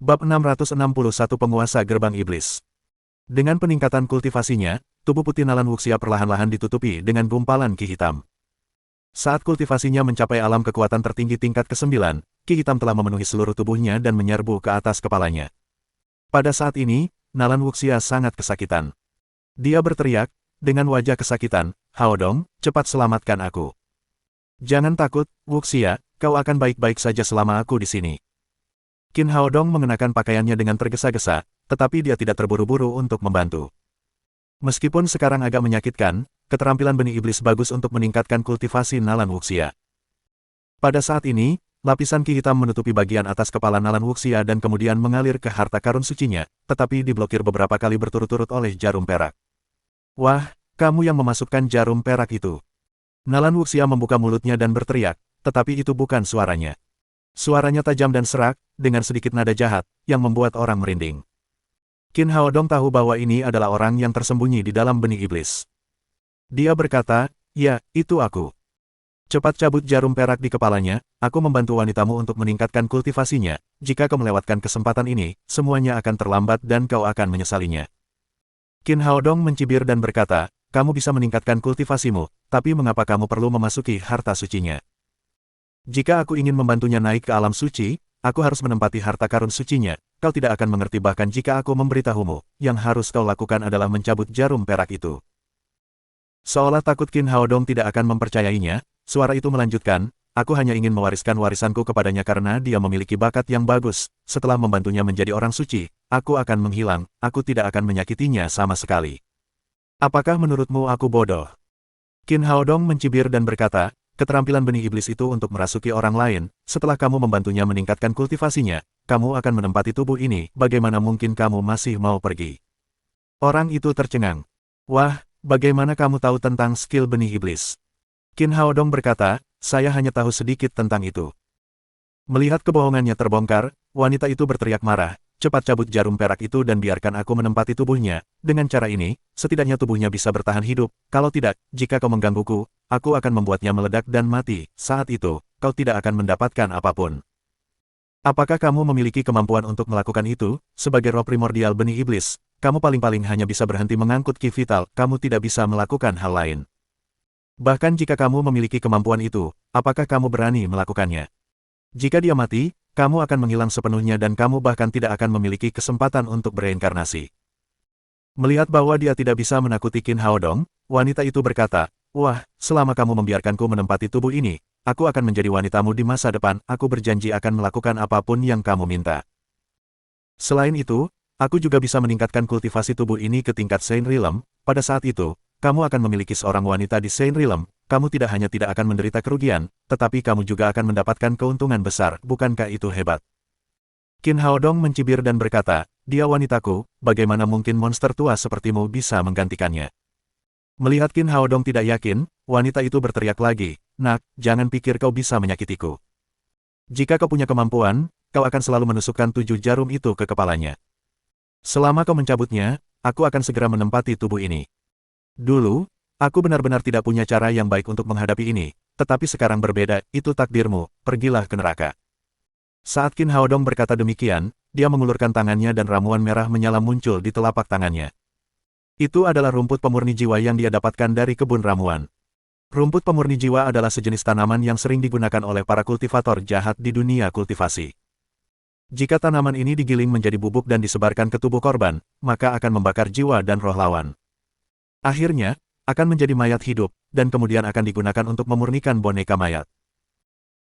Bab 661 Penguasa Gerbang Iblis. Dengan peningkatan kultivasinya, tubuh putih Nalan Wuxia perlahan-lahan ditutupi dengan gumpalan ki hitam. Saat kultivasinya mencapai alam kekuatan tertinggi tingkat ke-9, ki hitam telah memenuhi seluruh tubuhnya dan menyerbu ke atas kepalanya. Pada saat ini, Nalan Wuxia sangat kesakitan. Dia berteriak, dengan wajah kesakitan, "Haodong, cepat selamatkan aku. Jangan takut, Wuxia, kau akan baik-baik saja selama aku di sini." Qin Haodong mengenakan pakaiannya dengan tergesa-gesa, tetapi dia tidak terburu-buru untuk membantu. Meskipun sekarang agak menyakitkan, keterampilan benih iblis bagus untuk meningkatkan kultivasi Nalan Wuxia. Pada saat ini, lapisan ki hitam menutupi bagian atas kepala Nalan Wuxia dan kemudian mengalir ke harta karun sucinya, tetapi diblokir beberapa kali berturut-turut oleh jarum perak. "Wah, kamu yang memasukkan jarum perak itu." Nalan Wuxia membuka mulutnya dan berteriak, tetapi itu bukan suaranya. Suaranya tajam dan serak, dengan sedikit nada jahat, yang membuat orang merinding. Qin Haodong tahu bahwa ini adalah orang yang tersembunyi di dalam benih iblis. Dia berkata, "Ya, itu aku. Cepat cabut jarum perak di kepalanya, aku membantu wanitamu untuk meningkatkan kultivasinya. Jika kau melewatkan kesempatan ini, semuanya akan terlambat dan kau akan menyesalinya." Qin Haodong mencibir dan berkata, "Kamu bisa meningkatkan kultivasimu, tapi mengapa kamu perlu memasuki harta sucinya? Jika aku ingin membantunya naik ke alam suci, aku harus menempati harta karun sucinya. Kau tidak akan mengerti bahkan jika aku memberitahumu. Yang harus kau lakukan adalah mencabut jarum perak itu." Seolah takut Qin Haodong tidak akan mempercayainya, suara itu melanjutkan, "Aku hanya ingin mewariskan warisanku kepadanya karena dia memiliki bakat yang bagus. Setelah membantunya menjadi orang suci, aku akan menghilang, aku tidak akan menyakitinya sama sekali. Apakah menurutmu aku bodoh?" Qin Haodong mencibir dan berkata, "Keterampilan benih iblis itu untuk merasuki orang lain, setelah kamu membantunya meningkatkan kultivasinya, kamu akan menempati tubuh ini, bagaimana mungkin kamu masih mau pergi?" Orang itu tercengang. "Wah, bagaimana kamu tahu tentang skill benih iblis?" Qin Haodong berkata, "Saya hanya tahu sedikit tentang itu." Melihat kebohongannya terbongkar, wanita itu berteriak marah, "Cepat cabut jarum perak itu dan biarkan aku menempati tubuhnya. Dengan cara ini, setidaknya tubuhnya bisa bertahan hidup. Kalau tidak, jika kau menggangguku, aku akan membuatnya meledak dan mati. Saat itu, kau tidak akan mendapatkan apapun." "Apakah kamu memiliki kemampuan untuk melakukan itu? Sebagai roh primordial benih iblis, kamu paling-paling hanya bisa berhenti mengangkut ki vital, kamu tidak bisa melakukan hal lain. Bahkan jika kamu memiliki kemampuan itu, apakah kamu berani melakukannya? Jika dia mati, kamu akan menghilang sepenuhnya dan kamu bahkan tidak akan memiliki kesempatan untuk bereinkarnasi." Melihat bahwa dia tidak bisa menakuti Qin Haodong, wanita itu berkata, "Wah, selama kamu membiarkanku menempati tubuh ini, aku akan menjadi wanitamu di masa depan, aku berjanji akan melakukan apapun yang kamu minta. Selain itu, aku juga bisa meningkatkan kultivasi tubuh ini ke tingkat Saint Realm. Pada saat itu, kamu akan memiliki seorang wanita di Saint Realm, kamu tidak hanya tidak akan menderita kerugian, tetapi kamu juga akan mendapatkan keuntungan besar, bukankah itu hebat?" Qin Haodong mencibir dan berkata, "Dia wanitaku, bagaimana mungkin monster tua sepertimu bisa menggantikannya?" Melihat Qin Haodong tidak yakin, wanita itu berteriak lagi, "Nak, jangan pikir kau bisa menyakitiku. Jika kau punya kemampuan, kau akan selalu menusukkan 7 jarum itu ke kepalanya. Selama kau mencabutnya, aku akan segera menempati tubuh ini. Dulu, aku benar-benar tidak punya cara yang baik untuk menghadapi ini, tetapi sekarang berbeda, itu takdirmu, pergilah ke neraka." Saat Qin Haodong berkata demikian, dia mengulurkan tangannya dan ramuan merah menyala muncul di telapak tangannya. Itu adalah rumput pemurni jiwa yang dia dapatkan dari kebun ramuan. Rumput pemurni jiwa adalah sejenis tanaman yang sering digunakan oleh para kultivator jahat di dunia kultivasi. Jika tanaman ini digiling menjadi bubuk dan disebarkan ke tubuh korban, maka akan membakar jiwa dan roh lawan. Akhirnya, akan menjadi mayat hidup, dan kemudian akan digunakan untuk memurnikan boneka mayat.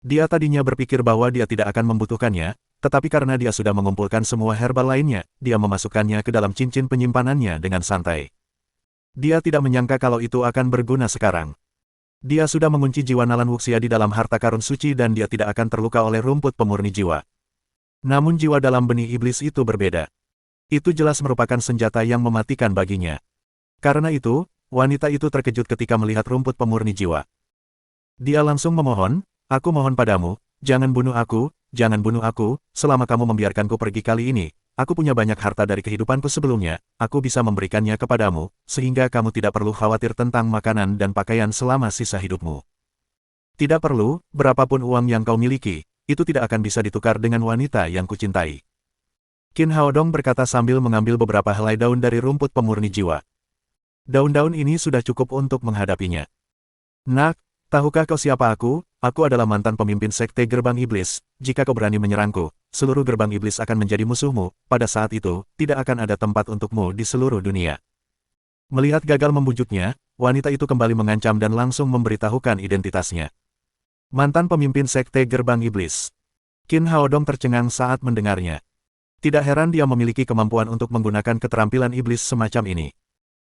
Dia tadinya berpikir bahwa dia tidak akan membutuhkannya, tetapi karena dia sudah mengumpulkan semua herbal lainnya, dia memasukkannya ke dalam cincin penyimpanannya dengan santai. Dia tidak menyangka kalau itu akan berguna sekarang. Dia sudah mengunci jiwa Nalan Wuxia di dalam harta karun suci dan dia tidak akan terluka oleh rumput pemurni jiwa. Namun jiwa dalam benih iblis itu berbeda. Itu jelas merupakan senjata yang mematikan baginya. Karena itu, wanita itu terkejut ketika melihat rumput pemurni jiwa. Dia langsung memohon, "Aku mohon padamu, jangan bunuh aku, jangan bunuh aku, selama kamu membiarkanku pergi kali ini, aku punya banyak harta dari kehidupanku sebelumnya, aku bisa memberikannya kepadamu, sehingga kamu tidak perlu khawatir tentang makanan dan pakaian selama sisa hidupmu. Tidak perlu, berapapun uang yang kau miliki, itu tidak akan bisa ditukar dengan wanita yang kucintai." Qin Haodong berkata sambil mengambil beberapa helai daun dari rumput pemurni jiwa. Daun-daun ini sudah cukup untuk menghadapinya. Nak, tahukah kau siapa aku? Aku adalah mantan pemimpin Sekte Gerbang Iblis. Jika kau berani menyerangku, seluruh gerbang iblis akan menjadi musuhmu. Pada saat itu, tidak akan ada tempat untukmu di seluruh dunia. Melihat gagal membujuknya, wanita itu kembali mengancam dan langsung memberitahukan identitasnya. Mantan pemimpin Sekte Gerbang Iblis. Qin Haodong tercengang saat mendengarnya. Tidak heran dia memiliki kemampuan untuk menggunakan keterampilan iblis semacam ini.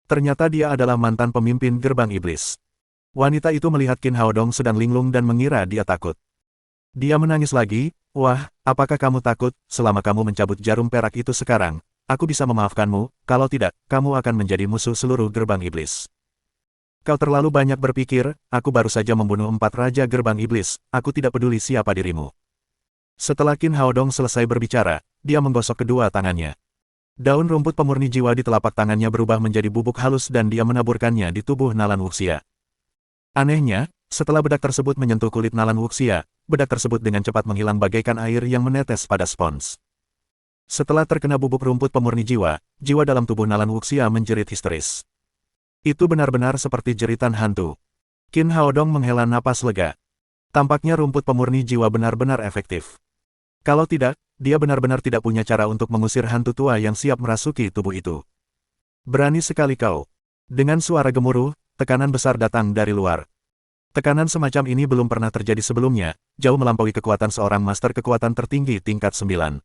Ternyata dia adalah mantan pemimpin gerbang iblis. Wanita itu melihat Qin Haodong sedang linglung dan mengira dia takut. Dia menangis lagi, "Wah, apakah kamu takut? Selama kamu mencabut jarum perak itu sekarang, aku bisa memaafkanmu, kalau tidak, kamu akan menjadi musuh seluruh gerbang iblis." Kau terlalu banyak berpikir, aku baru saja membunuh 4 raja gerbang iblis, aku tidak peduli siapa dirimu. Setelah Qin Haodong selesai berbicara, dia menggosok kedua tangannya. Daun rumput pemurni jiwa di telapak tangannya berubah menjadi bubuk halus dan dia menaburkannya di tubuh Nalan Wuxia. Anehnya, setelah bedak tersebut menyentuh kulit Nalan Wuxia, bedak tersebut dengan cepat menghilang bagaikan air yang menetes pada spons. Setelah terkena bubuk rumput pemurni jiwa, jiwa dalam tubuh Nalan Wuxia menjerit histeris. Itu benar-benar seperti jeritan hantu. Qin Haodong menghela napas lega. Tampaknya rumput pemurni jiwa benar-benar efektif. Kalau tidak, dia benar-benar tidak punya cara untuk mengusir hantu tua yang siap merasuki tubuh itu. Berani sekali kau. Dengan suara gemuruh, tekanan besar datang dari luar. Tekanan semacam ini belum pernah terjadi sebelumnya, jauh melampaui kekuatan seorang master kekuatan tertinggi tingkat 9.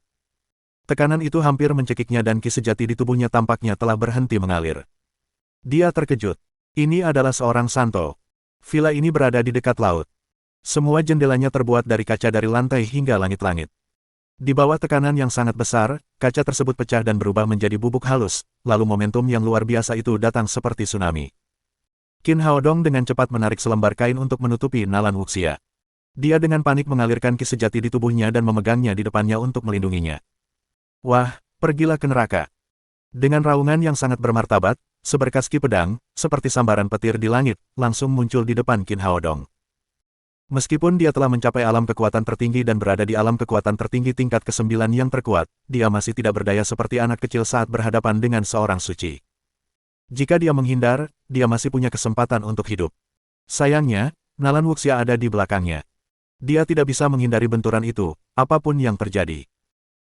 Tekanan itu hampir mencekiknya dan ki sejati di tubuhnya tampaknya telah berhenti mengalir. Dia terkejut. Ini adalah seorang santo. Villa ini berada di dekat laut. Semua jendelanya terbuat dari kaca dari lantai hingga langit-langit. Di bawah tekanan yang sangat besar, kaca tersebut pecah dan berubah menjadi bubuk halus, lalu momentum yang luar biasa itu datang seperti tsunami. Qin Haodong dengan cepat menarik selembar kain untuk menutupi Nalan Wuxia. Dia dengan panik mengalirkan ki sejati di tubuhnya dan memegangnya di depannya untuk melindunginya. Wah, pergilah ke neraka. Dengan raungan yang sangat bermartabat, seberkas ki pedang, seperti sambaran petir di langit, langsung muncul di depan Qin Haodong. Meskipun dia telah mencapai alam kekuatan tertinggi dan berada di alam kekuatan tertinggi tingkat ke-9 yang terkuat, dia masih tidak berdaya seperti anak kecil saat berhadapan dengan seorang suci. Jika dia menghindar, dia masih punya kesempatan untuk hidup. Sayangnya, Nalan Wuxia ada di belakangnya. Dia tidak bisa menghindari benturan itu, apapun yang terjadi.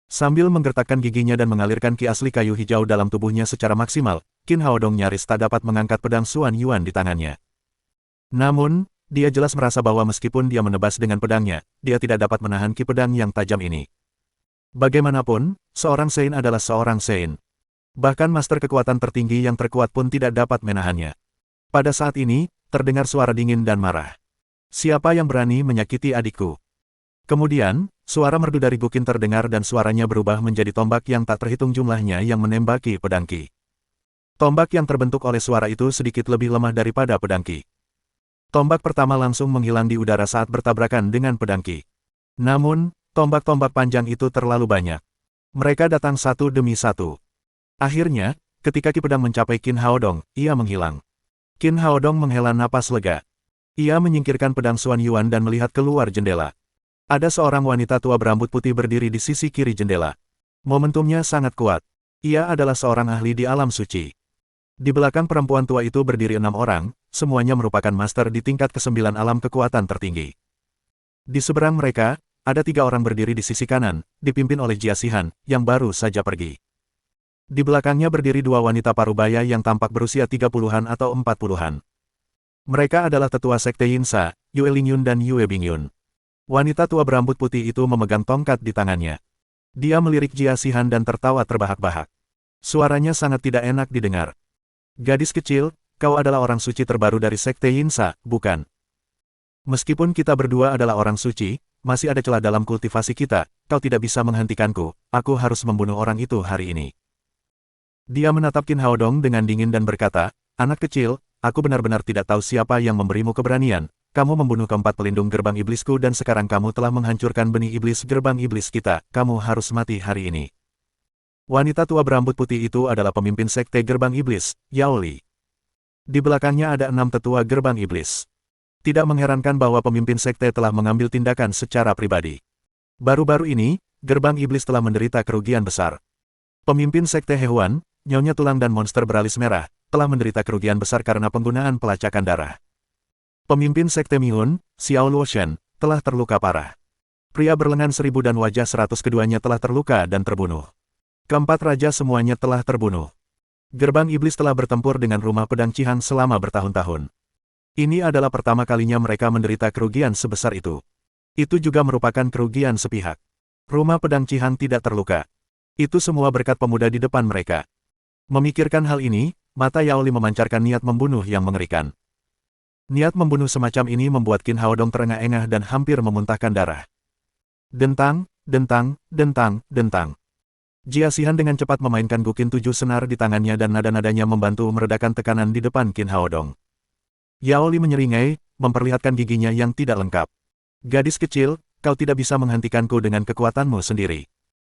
Sambil menggertakkan giginya dan mengalirkan ki asli kayu hijau dalam tubuhnya secara maksimal, Qin Haodong nyaris tak dapat mengangkat pedang Xuan Yuan di tangannya. Namun, dia jelas merasa bahwa meskipun dia menebas dengan pedangnya, dia tidak dapat menahan ki pedang yang tajam ini. Bagaimanapun, seorang Sein adalah seorang Sein. Bahkan master kekuatan tertinggi yang terkuat pun tidak dapat menahannya. Pada saat ini, terdengar suara dingin dan marah. Siapa yang berani menyakiti adikku? Kemudian, suara merdu dari Guqin terdengar dan suaranya berubah menjadi tombak yang tak terhitung jumlahnya yang menembaki pedang Qi. Tombak yang terbentuk oleh suara itu sedikit lebih lemah daripada pedang Qi. Tombak pertama langsung menghilang di udara saat bertabrakan dengan pedang Qi. Namun, tombak-tombak panjang itu terlalu banyak. Mereka datang satu demi satu. Akhirnya, ketika ki pedang mencapai Qin Haodong, ia menghilang. Qin Haodong menghela napas lega. Ia menyingkirkan pedang Xuan Yuan dan melihat keluar jendela. Ada seorang wanita tua berambut putih berdiri di sisi kiri jendela. Momentumnya sangat kuat. Ia adalah seorang ahli di alam suci. Di belakang perempuan tua itu berdiri 6 orang, semuanya merupakan master di tingkat ke-9 alam kekuatan tertinggi. Di seberang mereka, ada 3 orang berdiri di sisi kanan, dipimpin oleh Jia Xihan, yang baru saja pergi. Di belakangnya berdiri 2 wanita parubaya yang tampak berusia 30-an atau 40-an. Mereka adalah tetua Sekte Yinsa, Yue Lingyun dan Yue Bingyun. Wanita tua berambut putih itu memegang tongkat di tangannya. Dia melirik Jia Xihan dan tertawa terbahak-bahak. Suaranya sangat tidak enak didengar. Gadis kecil, kau adalah orang suci terbaru dari Sekte Yinsa, bukan? Meskipun kita berdua adalah orang suci, masih ada celah dalam kultivasi kita, kau tidak bisa menghentikanku, aku harus membunuh orang itu hari ini. Dia menatap Qin Haodong dengan dingin dan berkata, anak kecil, aku benar-benar tidak tahu siapa yang memberimu keberanian, kamu membunuh keempat pelindung gerbang iblisku dan sekarang kamu telah menghancurkan benih iblis gerbang iblis kita, kamu harus mati hari ini. Wanita tua berambut putih itu adalah pemimpin Sekte Gerbang Iblis, Yao Li. Di belakangnya ada 6 tetua gerbang iblis. Tidak mengherankan bahwa pemimpin sekte telah mengambil tindakan secara pribadi. Baru-baru ini, gerbang iblis telah menderita kerugian besar. Pemimpin Sekte Hehuan, Nyonya Tulang dan monster beralis merah, telah menderita kerugian besar karena penggunaan pelacakan darah. Pemimpin Sekte Mihun, Xiao Luoshen, telah terluka parah. Pria berlengan 1000 dan wajah 100 keduanya telah terluka dan terbunuh. Keempat raja semuanya telah terbunuh. Gerbang Iblis telah bertempur dengan rumah pedang Qihang selama bertahun-tahun. Ini adalah pertama kalinya mereka menderita kerugian sebesar itu. Itu juga merupakan kerugian sepihak. Rumah pedang Qihang tidak terluka. Itu semua berkat pemuda di depan mereka. Memikirkan hal ini, mata Yao Li memancarkan niat membunuh yang mengerikan. Niat membunuh semacam ini membuat Qin Haodong terengah-engah dan hampir memuntahkan darah. Dentang, dentang, dentang, dentang. Jia Xihan dengan cepat memainkan gukin 7 senar di tangannya dan nada-nadanya membantu meredakan tekanan di depan Qin Haodong. Yao Li menyeringai, memperlihatkan giginya yang tidak lengkap. Gadis kecil, kau tidak bisa menghentikanku dengan kekuatanmu sendiri.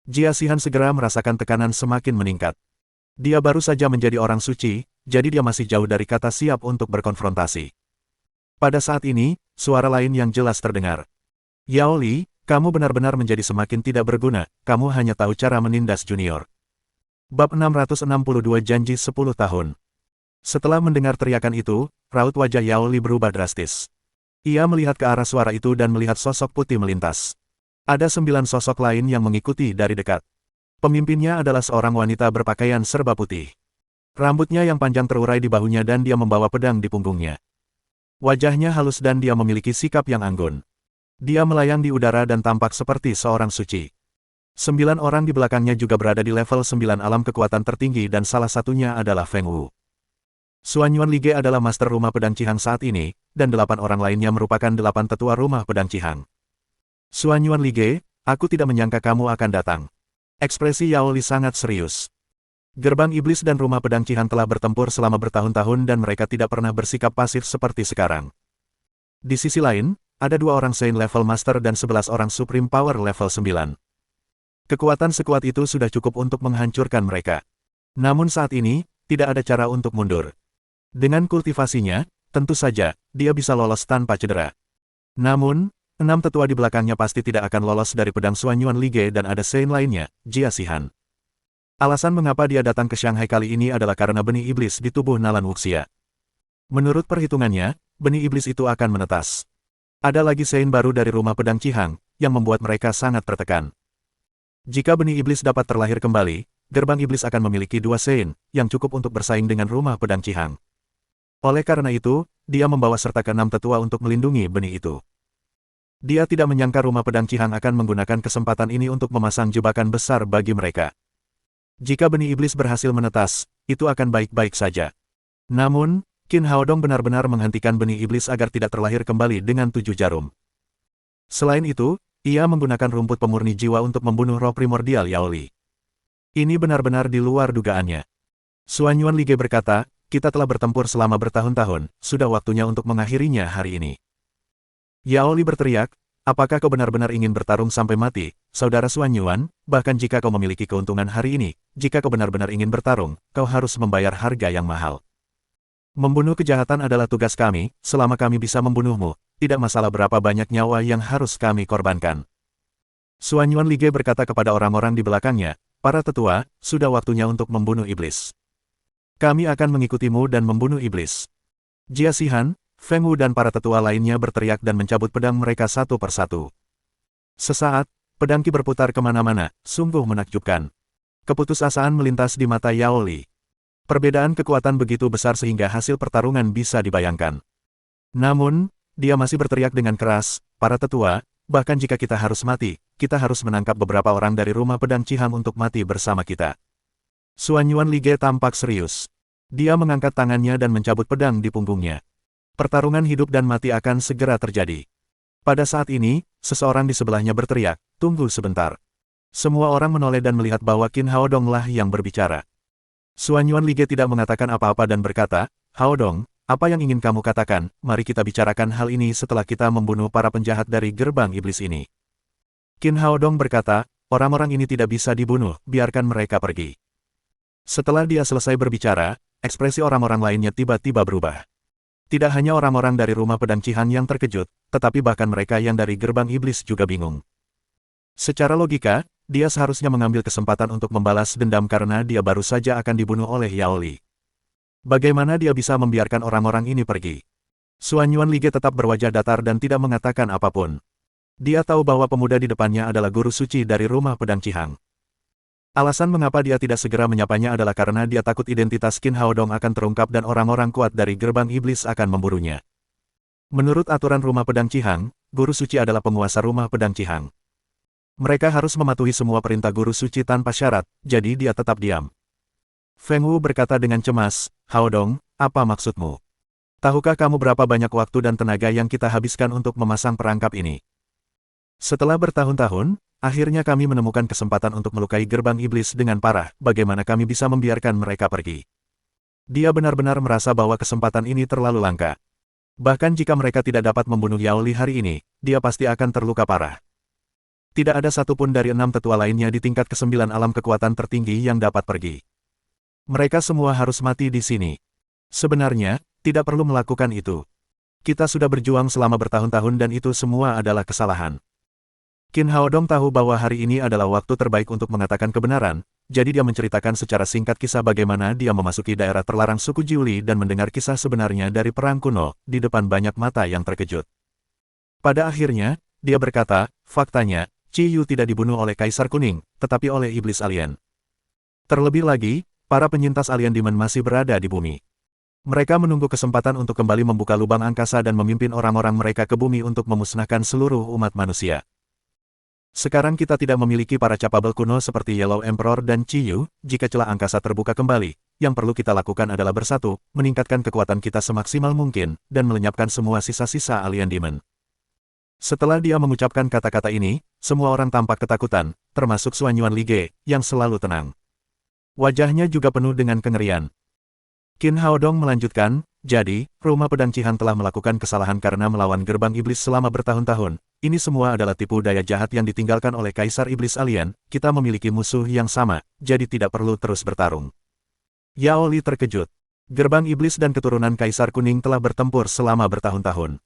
Jia Xihan segera merasakan tekanan semakin meningkat. Dia baru saja menjadi orang suci, jadi dia masih jauh dari kata siap untuk berkonfrontasi. Pada saat ini, suara lain yang jelas terdengar. Yao Li, kamu benar-benar menjadi semakin tidak berguna, kamu hanya tahu cara menindas junior. Bab 662 Janji 10 tahun. Setelah mendengar teriakan itu, raut wajah Yao Li berubah drastis. Ia melihat ke arah suara itu dan melihat sosok putih melintas. Ada 9 sosok lain yang mengikuti dari dekat. Pemimpinnya adalah seorang wanita berpakaian serba putih. Rambutnya yang panjang terurai di bahunya dan dia membawa pedang di punggungnya. Wajahnya halus dan dia memiliki sikap yang anggun. Dia melayang di udara dan tampak seperti seorang suci. 9 orang di belakangnya juga berada di level 9 alam kekuatan tertinggi dan salah satunya adalah Feng Wu. Suan Yuan Li Ge adalah master rumah pedang Qihang saat ini, dan 8 orang lainnya merupakan 8 tetua rumah pedang Qihang. Suan Yuan Li Ge, aku tidak menyangka kamu akan datang. Ekspresi Yao Li sangat serius. Gerbang Iblis dan rumah pedang Qihang telah bertempur selama bertahun-tahun dan mereka tidak pernah bersikap pasif seperti sekarang. Di sisi lain, ada 2 orang Saint level Master dan 11 orang Supreme Power level 9. Kekuatan sekuat itu sudah cukup untuk menghancurkan mereka. Namun saat ini, tidak ada cara untuk mundur. Dengan kultivasinya, tentu saja, dia bisa lolos tanpa cedera. Namun, 6 tetua di belakangnya pasti tidak akan lolos dari pedang Suan Yuan Li Ge dan ada Saint lainnya, Jia Xihan. Alasan mengapa dia datang ke Shanghai kali ini adalah karena benih iblis di tubuh Nalan Wuxia. Menurut perhitungannya, benih iblis itu akan menetas. Ada lagi Saint baru dari rumah pedang Qihang, yang membuat mereka sangat tertekan. Jika benih iblis dapat terlahir kembali, gerbang iblis akan memiliki 2 Saint, yang cukup untuk bersaing dengan rumah pedang Qihang. Oleh karena itu, dia membawa serta ke-6 tetua untuk melindungi benih itu. Dia tidak menyangka rumah pedang Qihang akan menggunakan kesempatan ini untuk memasang jebakan besar bagi mereka. Jika benih iblis berhasil menetas, itu akan baik-baik saja. Namun, Qin Haodong benar-benar menghentikan benih iblis agar tidak terlahir kembali dengan 7 jarum. Selain itu, ia menggunakan rumput pemurni jiwa untuk membunuh roh primordial Yao Li. Ini benar-benar di luar dugaannya. Suan Yuan Li Ge berkata, kita telah bertempur selama bertahun-tahun, sudah waktunya untuk mengakhirinya hari ini. Yao Li berteriak, apakah kau benar-benar ingin bertarung sampai mati, saudara Suan Yuan, bahkan jika kau memiliki keuntungan hari ini, jika kau benar-benar ingin bertarung, kau harus membayar harga yang mahal. Membunuh kejahatan adalah tugas kami, selama kami bisa membunuhmu, tidak masalah berapa banyak nyawa yang harus kami korbankan. Suan Yuan Li Ge berkata kepada orang-orang di belakangnya, para tetua, sudah waktunya untuk membunuh iblis. Kami akan mengikutimu dan membunuh iblis. Jia Xihan, Feng Wu dan para tetua lainnya berteriak dan mencabut pedang mereka satu persatu. Sesaat, pedang Qi berputar kemana-mana, sungguh menakjubkan. Keputusasaan melintas di mata Yao Li. Perbedaan kekuatan begitu besar sehingga hasil pertarungan bisa dibayangkan. Namun, dia masih berteriak dengan keras, para tetua, bahkan jika kita harus mati, kita harus menangkap beberapa orang dari rumah pedang Qihang untuk mati bersama kita. Suan Yuan Li Ge tampak serius. Dia mengangkat tangannya dan mencabut pedang di punggungnya. Pertarungan hidup dan mati akan segera terjadi. Pada saat ini, seseorang di sebelahnya berteriak, tunggu sebentar. Semua orang menoleh dan melihat bahwa Qin Haodong lah yang berbicara. Suan Yuan Li Ge tidak mengatakan apa-apa dan berkata, Haodong, apa yang ingin kamu katakan, mari kita bicarakan hal ini setelah kita membunuh para penjahat dari gerbang iblis ini. Qin Haodong berkata, orang-orang ini tidak bisa dibunuh, biarkan mereka pergi. Setelah dia selesai berbicara, ekspresi orang-orang lainnya tiba-tiba berubah. Tidak hanya orang-orang dari rumah pedang Qihang yang terkejut, tetapi bahkan mereka yang dari gerbang iblis juga bingung. Secara logika, dia seharusnya mengambil kesempatan untuk membalas dendam karena dia baru saja akan dibunuh oleh Yao Li. Bagaimana dia bisa membiarkan orang-orang ini pergi? Xuan Yuanlige tetap berwajah datar dan tidak mengatakan apapun. Dia tahu bahwa pemuda di depannya adalah guru suci dari rumah pedang Qihang. Alasan mengapa dia tidak segera menyapanya adalah karena dia takut identitas Qin Haodong akan terungkap dan orang-orang kuat dari gerbang iblis akan memburunya. Menurut aturan rumah pedang Qihang, guru suci adalah penguasa rumah pedang Qihang. Mereka harus mematuhi semua perintah guru suci tanpa syarat, jadi dia tetap diam. Feng Wu berkata dengan cemas, "Haodong, apa maksudmu? Tahukah kamu berapa banyak waktu dan tenaga yang kita habiskan untuk memasang perangkap ini? Setelah bertahun-tahun, akhirnya kami menemukan kesempatan untuk melukai gerbang iblis dengan parah, bagaimana kami bisa membiarkan mereka pergi?" Dia benar-benar merasa bahwa kesempatan ini terlalu langka. Bahkan jika mereka tidak dapat membunuh Yao Li hari ini, dia pasti akan terluka parah. Tidak ada satupun dari 6 tetua lainnya di tingkat ke-9 alam kekuatan tertinggi yang dapat pergi. Mereka semua harus mati di sini. Sebenarnya, tidak perlu melakukan itu. Kita sudah berjuang selama bertahun-tahun dan itu semua adalah kesalahan. Qin Haodong tahu bahwa hari ini adalah waktu terbaik untuk mengatakan kebenaran, jadi dia menceritakan secara singkat kisah bagaimana dia memasuki daerah terlarang suku Jiuli dan mendengar kisah sebenarnya dari perang kuno, di depan banyak mata yang terkejut. Pada akhirnya, dia berkata, faktanya, Qi Yu tidak dibunuh oleh Kaisar Kuning, tetapi oleh Iblis Alien. Terlebih lagi, para penyintas alien Demon masih berada di bumi. Mereka menunggu kesempatan untuk kembali membuka lubang angkasa dan memimpin orang-orang mereka ke bumi untuk memusnahkan seluruh umat manusia. Sekarang kita tidak memiliki para capabel kuno seperti Yellow Emperor dan Qi Yu, jika celah angkasa terbuka kembali, yang perlu kita lakukan adalah bersatu, meningkatkan kekuatan kita semaksimal mungkin, dan melenyapkan semua sisa-sisa alien Demon. Setelah dia mengucapkan kata-kata ini, semua orang tampak ketakutan, termasuk Xuan Yuanlige, yang selalu tenang. Wajahnya juga penuh dengan kengerian. Qin Haodong melanjutkan, jadi, rumah pedang Qihang telah melakukan kesalahan karena melawan gerbang iblis selama bertahun-tahun. Ini semua adalah tipu daya jahat yang ditinggalkan oleh Kaisar Iblis Alien, kita memiliki musuh yang sama, jadi tidak perlu terus bertarung. Yao Li terkejut. Gerbang iblis dan keturunan Kaisar Kuning telah bertempur selama bertahun-tahun.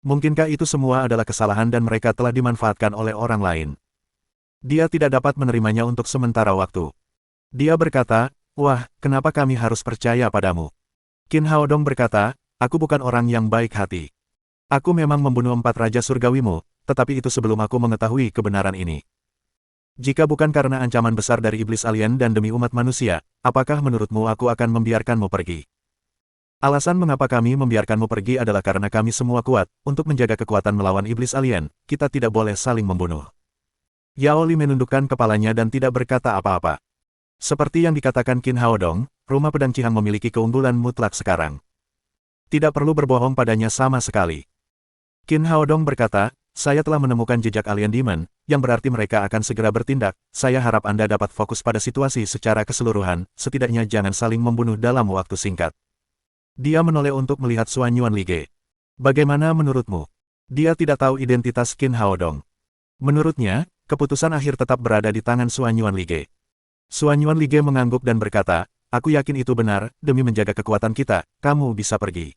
Mungkinkah itu semua adalah kesalahan dan mereka telah dimanfaatkan oleh orang lain? Dia tidak dapat menerimanya untuk sementara waktu. Dia berkata, wah, kenapa kami harus percaya padamu? Qin Haodong berkata, aku bukan orang yang baik hati. Aku memang membunuh 4 raja surgawimu, tetapi itu sebelum aku mengetahui kebenaran ini. Jika bukan karena ancaman besar dari iblis alien dan demi umat manusia, apakah menurutmu aku akan membiarkanmu pergi? Alasan mengapa kami membiarkanmu pergi adalah karena kami semua kuat, untuk menjaga kekuatan melawan iblis alien, kita tidak boleh saling membunuh. Yao Li menundukkan kepalanya dan tidak berkata apa-apa. Seperti yang dikatakan Qin Haodong, rumah pedang Qihang memiliki keunggulan mutlak sekarang. Tidak perlu berbohong padanya sama sekali. Qin Haodong berkata, saya telah menemukan jejak alien Demon, yang berarti mereka akan segera bertindak. Saya harap Anda dapat fokus pada situasi secara keseluruhan, setidaknya jangan saling membunuh dalam waktu singkat. Dia menoleh untuk melihat Xuan Yuanlige. Bagaimana menurutmu? Dia tidak tahu identitas Qin Haodong. Menurutnya, keputusan akhir tetap berada di tangan Xuan Yuanlige. Xuan Yuanlige mengangguk dan berkata, aku yakin itu benar, demi menjaga kekuatan kita, kamu bisa pergi.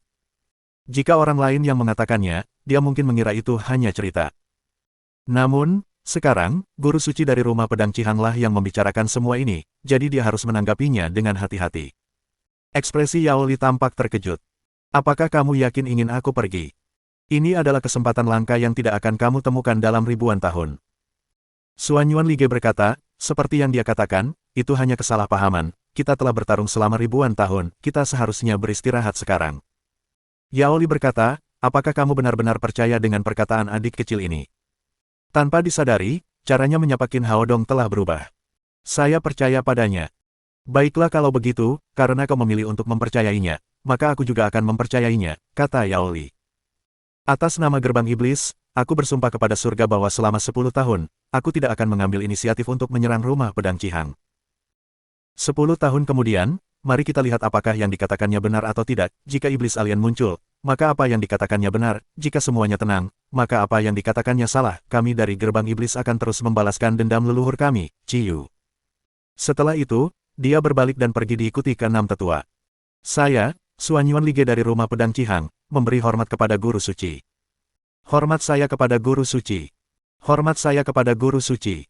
Jika orang lain yang mengatakannya, dia mungkin mengira itu hanya cerita. Namun, sekarang, guru suci dari rumah pedang Qihanglah yang membicarakan semua ini, jadi dia harus menanggapinya dengan hati-hati. Ekspresi Yao Li tampak terkejut. Apakah kamu yakin ingin aku pergi? Ini adalah kesempatan langka yang tidak akan kamu temukan dalam ribuan tahun. Xuan Yuanlige berkata, seperti yang dia katakan, itu hanya kesalahpahaman, kita telah bertarung selama ribuan tahun, kita seharusnya beristirahat sekarang. Yao Li berkata, apakah kamu benar-benar percaya dengan perkataan adik kecil ini? Tanpa disadari, caranya menyapa Qin Haodong telah berubah. Saya percaya padanya. Baiklah kalau begitu, karena kau memilih untuk mempercayainya, maka aku juga akan mempercayainya, kata Yao Li. Atas nama gerbang iblis, aku bersumpah kepada surga bahwa selama 10 tahun, aku tidak akan mengambil inisiatif untuk menyerang rumah pedang Qihang. 10 tahun kemudian, mari kita lihat apakah yang dikatakannya benar atau tidak. Jika iblis alien muncul, maka apa yang dikatakannya benar. Jika semuanya tenang, maka apa yang dikatakannya salah. Kami dari gerbang iblis akan terus membalaskan dendam leluhur kami, Qi Yu. Setelah itu, dia berbalik dan pergi diikuti ke-6 tetua. Saya, Xuan Yuanlige dari rumah pedang Qihang, memberi hormat kepada guru suci. Hormat saya kepada guru suci. Hormat saya kepada guru suci.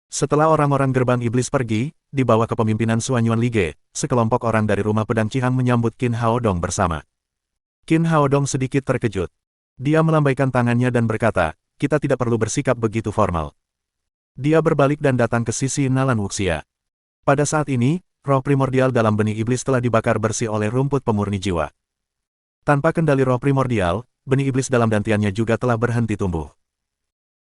Setelah orang-orang gerbang iblis pergi, di bawah kepemimpinan Suanyuan Lige, sekelompok orang dari rumah pedang Cihang menyambut Qin Haodong bersama. Qin Haodong sedikit terkejut. Dia melambaikan tangannya dan berkata, kita tidak perlu bersikap begitu formal. Dia berbalik dan datang ke sisi Nalan Wuxia. Pada saat ini, roh primordial dalam benih iblis telah dibakar bersih oleh rumput pemurni jiwa. Tanpa kendali roh primordial, benih iblis dalam dantiannya juga telah berhenti tumbuh.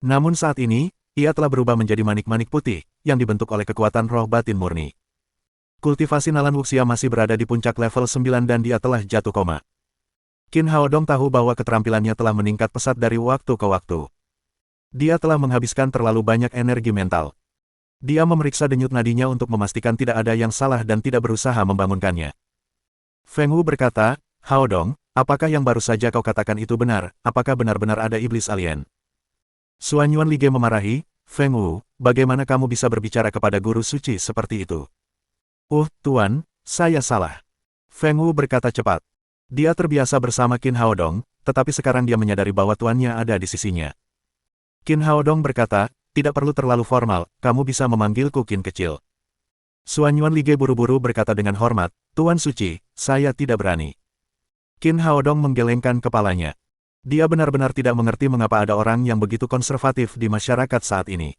Namun saat ini, ia telah berubah menjadi manik-manik putih, yang dibentuk oleh kekuatan roh batin murni. Kultivasi Nalan Wuxia masih berada di puncak level 9 dan dia telah jatuh koma. Qin Haodong tahu bahwa keterampilannya telah meningkat pesat dari waktu ke waktu. Dia telah menghabiskan terlalu banyak energi mental. Dia memeriksa denyut nadinya untuk memastikan tidak ada yang salah dan tidak berusaha membangunkannya. Feng Wu berkata, Haodong, apakah yang baru saja kau katakan itu benar? Apakah benar-benar ada iblis alien? Suanyuan Lige memarahi, Feng Wu, bagaimana kamu bisa berbicara kepada guru suci seperti itu? Tuan, saya salah. Feng Wu berkata cepat. Dia terbiasa bersama Qin Haodong, tetapi sekarang dia menyadari bahwa tuannya ada di sisinya. Qin Haodong berkata, tidak perlu terlalu formal, kamu bisa memanggilku Qin kecil. Suanyuan Lige buru-buru berkata dengan hormat, Tuan Suci, saya tidak berani. Qin Haodong menggelengkan kepalanya. Dia benar-benar tidak mengerti mengapa ada orang yang begitu konservatif di masyarakat saat ini.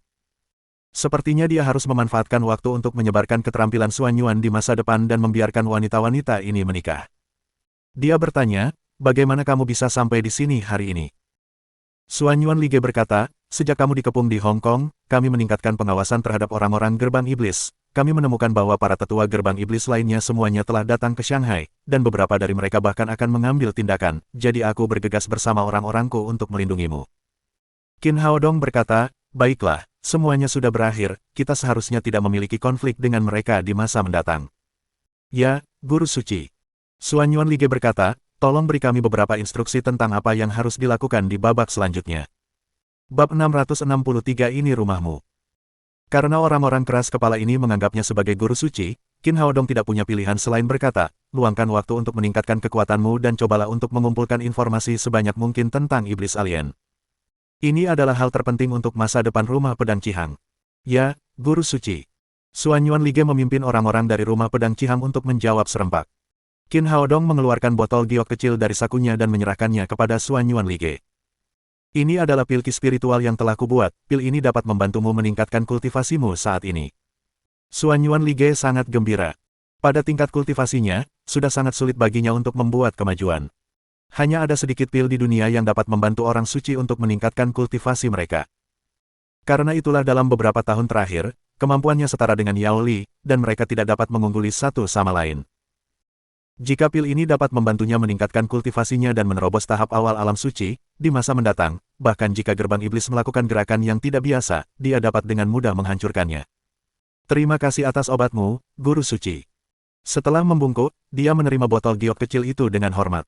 Sepertinya dia harus memanfaatkan waktu untuk menyebarkan keterampilan Suanyuan di masa depan dan membiarkan wanita-wanita ini menikah. Dia bertanya, bagaimana kamu bisa sampai di sini hari ini? Suanyuan Lige berkata, sejak kamu dikepung di Hong Kong, kami meningkatkan pengawasan terhadap orang-orang gerbang iblis. Kami menemukan bahwa para tetua gerbang iblis lainnya semuanya telah datang ke Shanghai, dan beberapa dari mereka bahkan akan mengambil tindakan, jadi aku bergegas bersama orang-orangku untuk melindungimu. Qin Haodong berkata, baiklah, semuanya sudah berakhir, kita seharusnya tidak memiliki konflik dengan mereka di masa mendatang. Ya, Guru Suci. Suanyuan Lige berkata, tolong beri kami beberapa instruksi tentang apa yang harus dilakukan di babak selanjutnya. Bab 663 ini rumahmu. Karena orang-orang keras kepala ini menganggapnya sebagai guru suci, Qin Haodong tidak punya pilihan selain berkata, luangkan waktu untuk meningkatkan kekuatanmu dan cobalah untuk mengumpulkan informasi sebanyak mungkin tentang iblis alien. Ini adalah hal terpenting untuk masa depan rumah pedang Cihang. Ya, Guru Suci. Suanyuan Lige memimpin orang-orang dari rumah pedang Cihang untuk menjawab serempak. Qin Haodong mengeluarkan botol giok kecil dari sakunya dan menyerahkannya kepada Suanyuan Lige. Ini adalah pil ki spiritual yang telah kubuat, pil ini dapat membantumu meningkatkan kultivasimu saat ini. Suanyuan Lige sangat gembira. Pada tingkat kultivasinya, sudah sangat sulit baginya untuk membuat kemajuan. Hanya ada sedikit pil di dunia yang dapat membantu orang suci untuk meningkatkan kultivasi mereka. Karena itulah dalam beberapa tahun terakhir, kemampuannya setara dengan Yao Li, dan mereka tidak dapat mengungguli satu sama lain. Jika pil ini dapat membantunya meningkatkan kultivasinya dan menerobos tahap awal alam suci, di masa mendatang, bahkan jika gerbang iblis melakukan gerakan yang tidak biasa, dia dapat dengan mudah menghancurkannya. Terima kasih atas obatmu, Guru Suci. Setelah membungkuk, dia menerima botol giok kecil itu dengan hormat.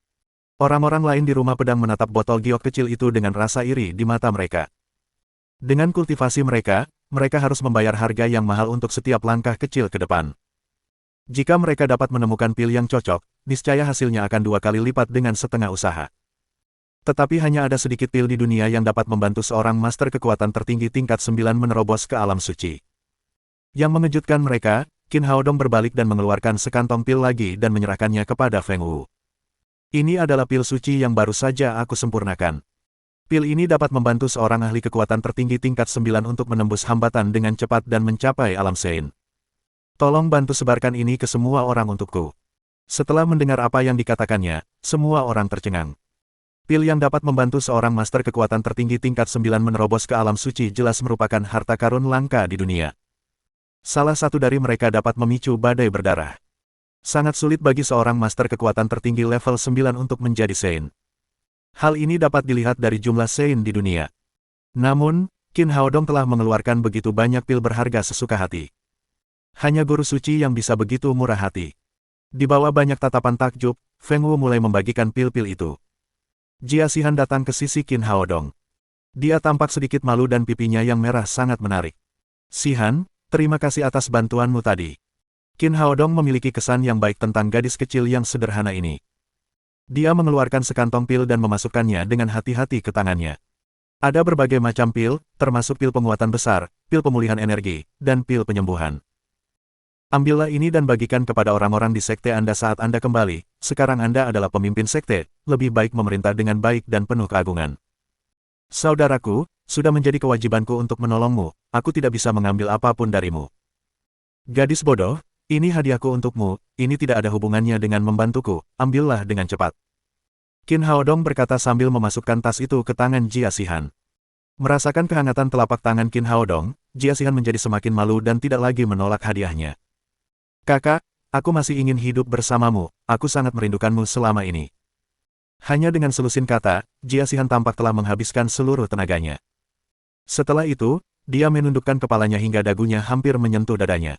Orang-orang lain di rumah pedang menatap botol giok kecil itu dengan rasa iri di mata mereka. Dengan kultivasi mereka, mereka harus membayar harga yang mahal untuk setiap langkah kecil ke depan. Jika mereka dapat menemukan pil yang cocok, niscaya hasilnya akan 2 kali lipat dengan setengah usaha. Tetapi hanya ada sedikit pil di dunia yang dapat membantu seorang master kekuatan tertinggi tingkat 9 menerobos ke alam suci. Yang mengejutkan mereka, Qin Haodong berbalik dan mengeluarkan sekantong pil lagi dan menyerahkannya kepada Feng Wu. Ini adalah pil suci yang baru saja aku sempurnakan. Pil ini dapat membantu seorang ahli kekuatan tertinggi tingkat 9 untuk menembus hambatan dengan cepat dan mencapai alam Sein. Tolong bantu sebarkan ini ke semua orang untukku. Setelah mendengar apa yang dikatakannya, semua orang tercengang. Pil yang dapat membantu seorang master kekuatan tertinggi tingkat 9 menerobos ke alam suci jelas merupakan harta karun langka di dunia. Salah satu dari mereka dapat memicu badai berdarah. Sangat sulit bagi seorang master kekuatan tertinggi level 9 untuk menjadi Sein. Hal ini dapat dilihat dari jumlah Sein di dunia. Namun, Qin Haodong telah mengeluarkan begitu banyak pil berharga sesuka hati. Hanya Guru Suci yang bisa begitu murah hati. Di bawah banyak tatapan takjub, Feng Wu mulai membagikan pil-pil itu. Jia Xihan datang ke sisi Qin Haodong. Dia tampak sedikit malu dan pipinya yang merah sangat menarik. Xihan, terima kasih atas bantuanmu tadi. Qin Haodong memiliki kesan yang baik tentang gadis kecil yang sederhana ini. Dia mengeluarkan sekantong pil dan memasukkannya dengan hati-hati ke tangannya. Ada berbagai macam pil, termasuk pil penguatan besar, pil pemulihan energi, dan pil penyembuhan. Ambillah ini dan bagikan kepada orang-orang di sekte Anda saat Anda kembali. Sekarang Anda adalah pemimpin sekte, lebih baik memerintah dengan baik dan penuh keagungan. Saudaraku, sudah menjadi kewajibanku untuk menolongmu, aku tidak bisa mengambil apapun darimu. Gadis bodoh, ini hadiahku untukmu, ini tidak ada hubungannya dengan membantuku, ambillah dengan cepat. Qin Haodong berkata sambil memasukkan tas itu ke tangan Jia Xihan. Merasakan kehangatan telapak tangan Qin Haodong, Jia Xihan menjadi semakin malu dan tidak lagi menolak hadiahnya. Kakak, aku masih ingin hidup bersamamu, aku sangat merindukanmu selama ini. Hanya dengan selusin kata, Jia Xihan tampak telah menghabiskan seluruh tenaganya. Setelah itu, dia menundukkan kepalanya hingga dagunya hampir menyentuh dadanya.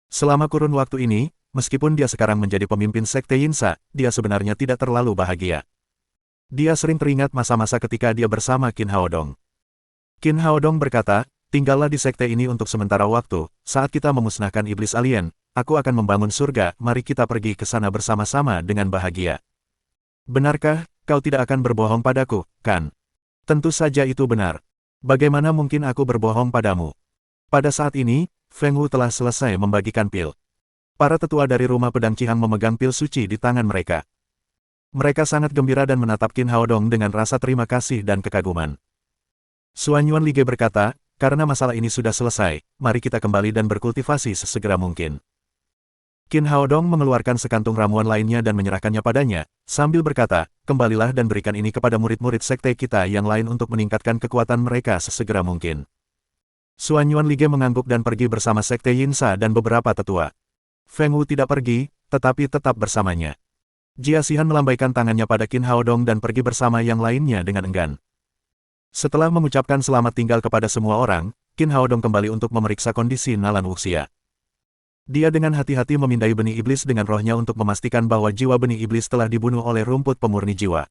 Selama kurun waktu ini, meskipun dia sekarang menjadi pemimpin sekte Yinsa, dia sebenarnya tidak terlalu bahagia. Dia sering teringat masa-masa ketika dia bersama Qin Haodong. Qin Haodong berkata, tinggallah di sekte ini untuk sementara waktu, saat kita memusnahkan iblis alien, aku akan membangun surga, mari kita pergi ke sana bersama-sama dengan bahagia. Benarkah, kau tidak akan berbohong padaku, kan? Tentu saja itu benar. Bagaimana mungkin aku berbohong padamu? Pada saat ini, Feng Wu telah selesai membagikan pil. Para tetua dari rumah pedang Qihang memegang pil suci di tangan mereka. Mereka sangat gembira dan menatap Qin Haodong dengan rasa terima kasih dan kekaguman. Xuan Yuan Lige berkata, karena masalah ini sudah selesai, mari kita kembali dan berkultivasi sesegera mungkin. Qin Haodong mengeluarkan sekantung ramuan lainnya dan menyerahkannya padanya, sambil berkata, kembalilah dan berikan ini kepada murid-murid sekte kita yang lain untuk meningkatkan kekuatan mereka sesegera mungkin. Xuan Yuan Lige mengangguk dan pergi bersama sekte Yinsa dan beberapa tetua. Feng Wu tidak pergi, tetapi tetap bersamanya. Jia Xihan melambaikan tangannya pada Qin Haodong dan pergi bersama yang lainnya dengan enggan. Setelah mengucapkan selamat tinggal kepada semua orang, Qin Haodong kembali untuk memeriksa kondisi Nalan Wuxia. Dia dengan hati-hati memindai benih iblis dengan rohnya untuk memastikan bahwa jiwa benih iblis telah dibunuh oleh rumput pemurni jiwa.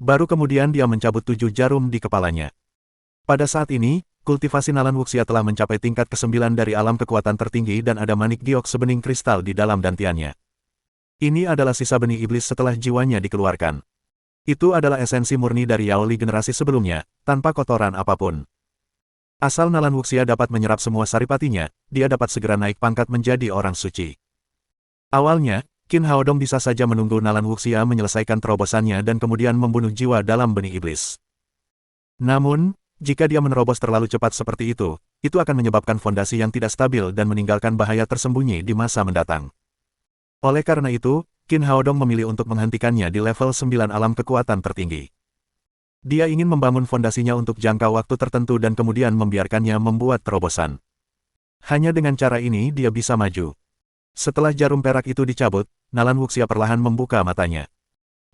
Baru kemudian dia mencabut 7 jarum di kepalanya. Pada saat ini, kultivasi Nalan Wuxia telah mencapai tingkat ke-9 dari alam kekuatan tertinggi dan ada manik giok sebening kristal di dalam dantiannya. Ini adalah sisa benih iblis setelah jiwanya dikeluarkan. Itu adalah esensi murni dari Yaoli generasi sebelumnya, tanpa kotoran apapun. Asal Nalan Wuxia dapat menyerap semua saripatinya, dia dapat segera naik pangkat menjadi orang suci. Awalnya, Qin Haodong bisa saja menunggu Nalan Wuxia menyelesaikan terobosannya dan kemudian membunuh jiwa dalam benih iblis. Namun, jika dia menerobos terlalu cepat seperti itu akan menyebabkan fondasi yang tidak stabil dan meninggalkan bahaya tersembunyi di masa mendatang. Oleh karena itu, Qin Haodong memilih untuk menghentikannya di level 9 alam kekuatan tertinggi. Dia ingin membangun fondasinya untuk jangka waktu tertentu dan kemudian membiarkannya membuat terobosan. Hanya dengan cara ini dia bisa maju. Setelah jarum perak itu dicabut, Nalan Wuxia perlahan membuka matanya.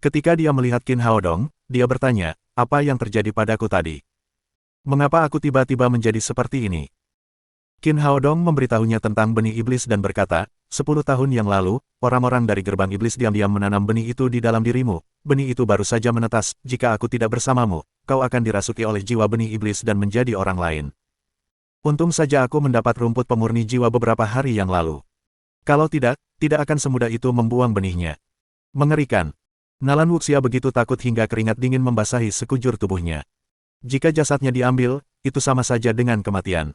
Ketika dia melihat Qin Haodong, dia bertanya, apa yang terjadi padaku tadi? Mengapa aku tiba-tiba menjadi seperti ini? Qin Haodong memberitahunya tentang benih iblis dan berkata, 10 tahun yang lalu, orang-orang dari gerbang iblis diam-diam menanam benih itu di dalam dirimu. Benih itu baru saja menetas, jika aku tidak bersamamu, kau akan dirasuki oleh jiwa benih iblis dan menjadi orang lain. Untung saja aku mendapat rumput pemurni jiwa beberapa hari yang lalu. Kalau tidak akan semudah itu membuang benihnya. Mengerikan. Nalan Wuxia begitu takut hingga keringat dingin membasahi sekujur tubuhnya. Jika jasadnya diambil, itu sama saja dengan kematian.